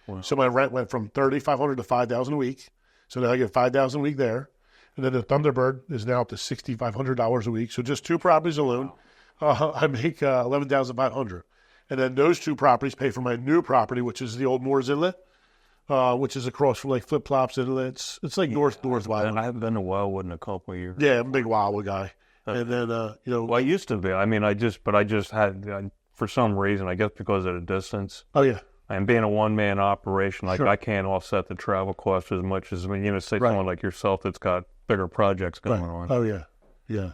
Wow. So my rent went from $3,500 to $5,000 a week. So now I get $5,000 a week there. And then the Thunderbird is now up to $6,500 a week. So just 2 properties alone, I make $11,500. And then those 2 properties pay for my new property, which is the old Moores Inlet, which is across from like Flip Flops Inlet. It's like north Wildwood. And I haven't been to Wildwood in a couple of years. Yeah, I'm a big Wildwood guy. And then well, I used to be. I mean, I just had for some reason, I guess because of the distance. Oh yeah. And being a one-man operation, like I can't offset the travel costs as much as someone like yourself that's got bigger projects going on. Oh yeah.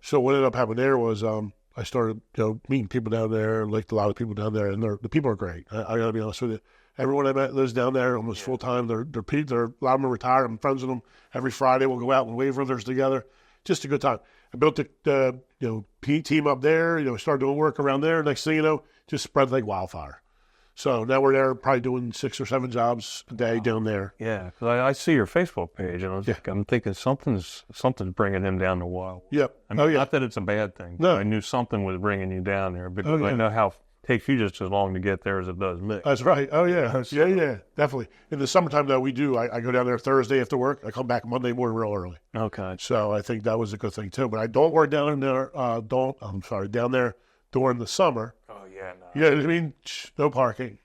So what ended up happening there was I started meeting people down there, liked a lot of people down there, and the people are great. I got to be honest with you. Everyone I met lives down there almost full time. They're a lot of them are retired. I'm friends with them. Every Friday we'll go out and wave runners together. Just a good time. I built the team up there, start doing work around there. Next thing you know, just spread like wildfire. So now we're there probably doing 6 or 7 jobs a day down there. Yeah, because I see your Facebook page, and I'm thinking something's bringing him down the wild. Yep. I mean, not that it's a bad thing. No. I knew something was bringing you down there, because I know how it takes you just as long to get there as it does me. That's right. Oh, yeah. Yeah, definitely. In the summertime, though, we do. I go down there Thursday after work. I come back Monday morning real early. Okay. So I think that was a good thing, too. But I don't work down there, down there during the summer. Oh, yeah, no. You know what I mean? No parking.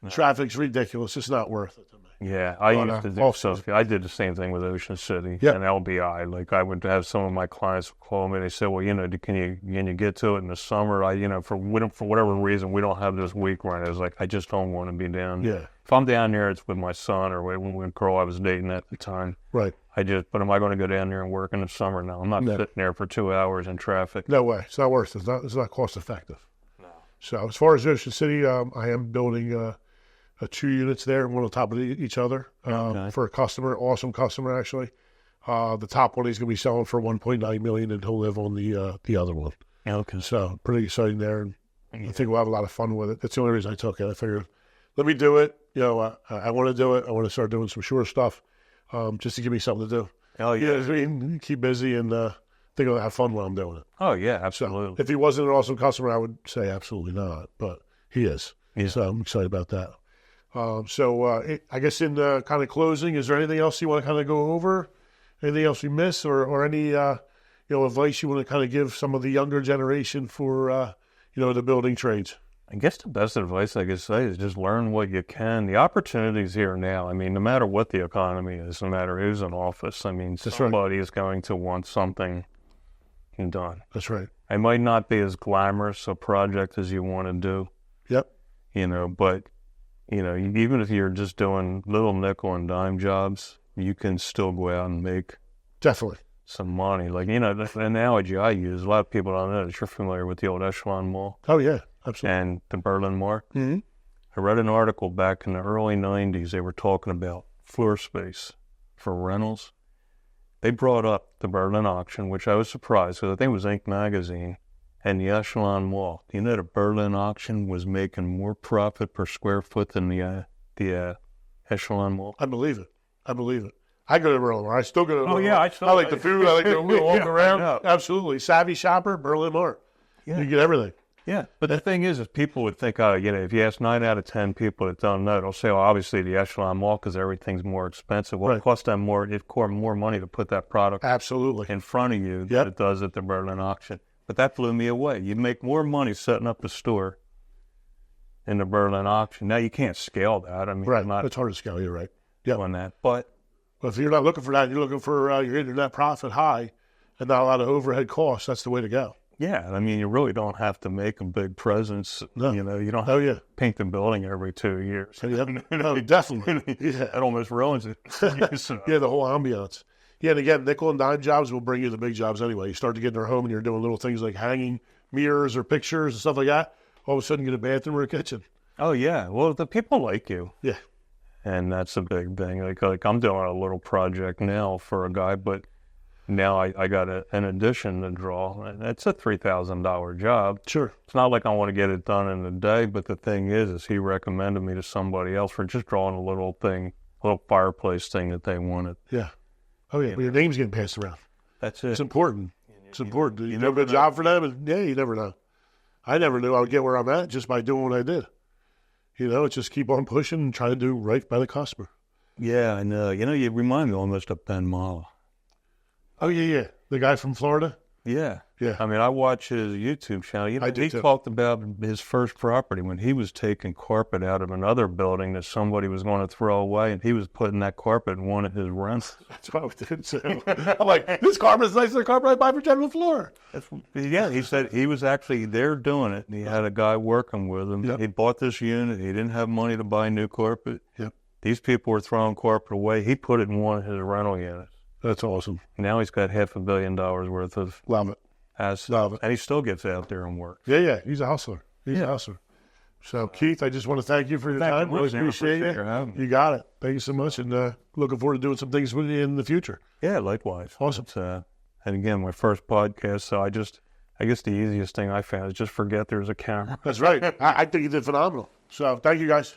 No. Traffic's ridiculous. It's not worth it to me. Yeah, I used to do stuff. I did the same thing with Ocean City and LBI. Like, I would have some of my clients call me. They say, "Well, can you get to it in the summer? For whatever reason, we don't have this week run." I was like, I just don't want to be down. Yeah. If I'm down there, it's with my son or with a girl I was dating at the time. Right. But am I going to go down there and work in the summer? No, I'm not sitting there for 2 hours in traffic. No way. It's not worth it. It's not cost effective. No. So as far as Ocean City, I am building 2 units there, one on top of each other, for a customer, awesome customer actually. The top one he's going to be selling for $1.9 million, and he'll live on the other one. Okay. So pretty exciting there, and I think we'll have a lot of fun with it. That's the only reason I took it. I figured, let me do it. I want to do it. I want to start doing some shore stuff, just to give me something to do. Oh yeah. I mean, keep busy and think I'll have fun while I'm doing it. Oh yeah, absolutely. So if he wasn't an awesome customer, I would say absolutely not, but he is. Yeah. So I'm excited about that. I guess in kind of closing, is there anything else you want to kind of go over? Anything else we miss, or any advice you want to kind of give some of the younger generation for the building trades? I guess the best advice I could say is just learn what you can. The opportunity's here now. I mean, no matter what the economy is, no matter who's in office, I mean, somebody is going to want something done. That's right. It might not be as glamorous a project as you want to do. Yep. But even if you're just doing little nickel and dime jobs, you can still go out and make definitely some money. Like, the analogy I use, a lot of people don't know that you're familiar with the old Echelon Mall. Oh, yeah, absolutely. And the Berlin Mall. Mm-hmm. I read an article back in the early 90s. They were talking about floor space for rentals. They brought up the Berlin auction, which I was surprised because I think it was Inc. magazine. And the Echelon Mall. The Berlin auction was making more profit per square foot than the Echelon Mall? I believe it. I go to the Berlin Mall. I still go to the Berlin Mall. I like the food. I like to walk around. Absolutely. Savvy shopper, Berlin Mall. Yeah. You get everything. Yeah. But the thing is people would think, if you ask 9 out of 10 people that don't know, they'll say, well, obviously the Echelon Mall because everything's more expensive. Well, it costs them more money to put that product in front of you than it does at the Berlin auction. But that blew me away. You make more money setting up the store in the Berlin auction. Now, you can't scale that. I mean, it's hard to scale. You're right. On that. But if you're not looking for that, you're looking for your internet profit high and not a lot of overhead costs. That's the way to go. Yeah. I mean, you really don't have to make a big presence. No. You don't have to paint the building every 2 years. No, definitely. Yeah. That almost ruins it. Yeah, the whole ambiance. Yeah, and again, nickel and dime jobs will bring you the big jobs anyway. You start to get in their home and you're doing little things like hanging mirrors or pictures and stuff like that. All of a sudden, you get a bathroom or a kitchen. Oh, yeah. Well, the people like you. Yeah. And that's a big thing. Like I'm doing a little project now for a guy, but now I got an addition to draw. And it's a $3,000 job. Sure. It's not like I want to get it done in a day, but the thing is he recommended me to somebody else for just drawing a little fireplace thing that they wanted. Yeah. Oh, yeah. But your name's getting passed around. That's it. It's important. It's important. You never a job for them? And, you never know. I never knew I would get where I'm at just by doing what I did. It's just keep on pushing and try to do right by the customer. Yeah, I know. You remind me almost of Ben Mala. Oh, yeah. The guy from Florida? Yeah. Yeah. I mean, I watch his YouTube channel. He talked about his first property when he was taking carpet out of another building that somebody was going to throw away, and he was putting that carpet in one of his rents. That's what I did too. I'm like, this carpet's nicer than the carpet I buy for general floor. He said he was actually there doing it, and he had a guy working with him. Yep. He bought this unit. He didn't have money to buy new carpet. Yep. These people were throwing carpet away. He put it in one of his rental units. That's awesome. Now he's got $500 million worth of love it. Love it. And he still gets out there and works. Yeah. He's a hustler. A hustler. So, Keith, I just want to thank you for your time. Really appreciate it. You got it. Thank you so much. And looking forward to doing some things with you in the future. Yeah, likewise. Awesome. And again, my first podcast, so I just I guess the easiest thing I found is just forget there's a camera. That's right. I think you did phenomenal. So thank you, guys.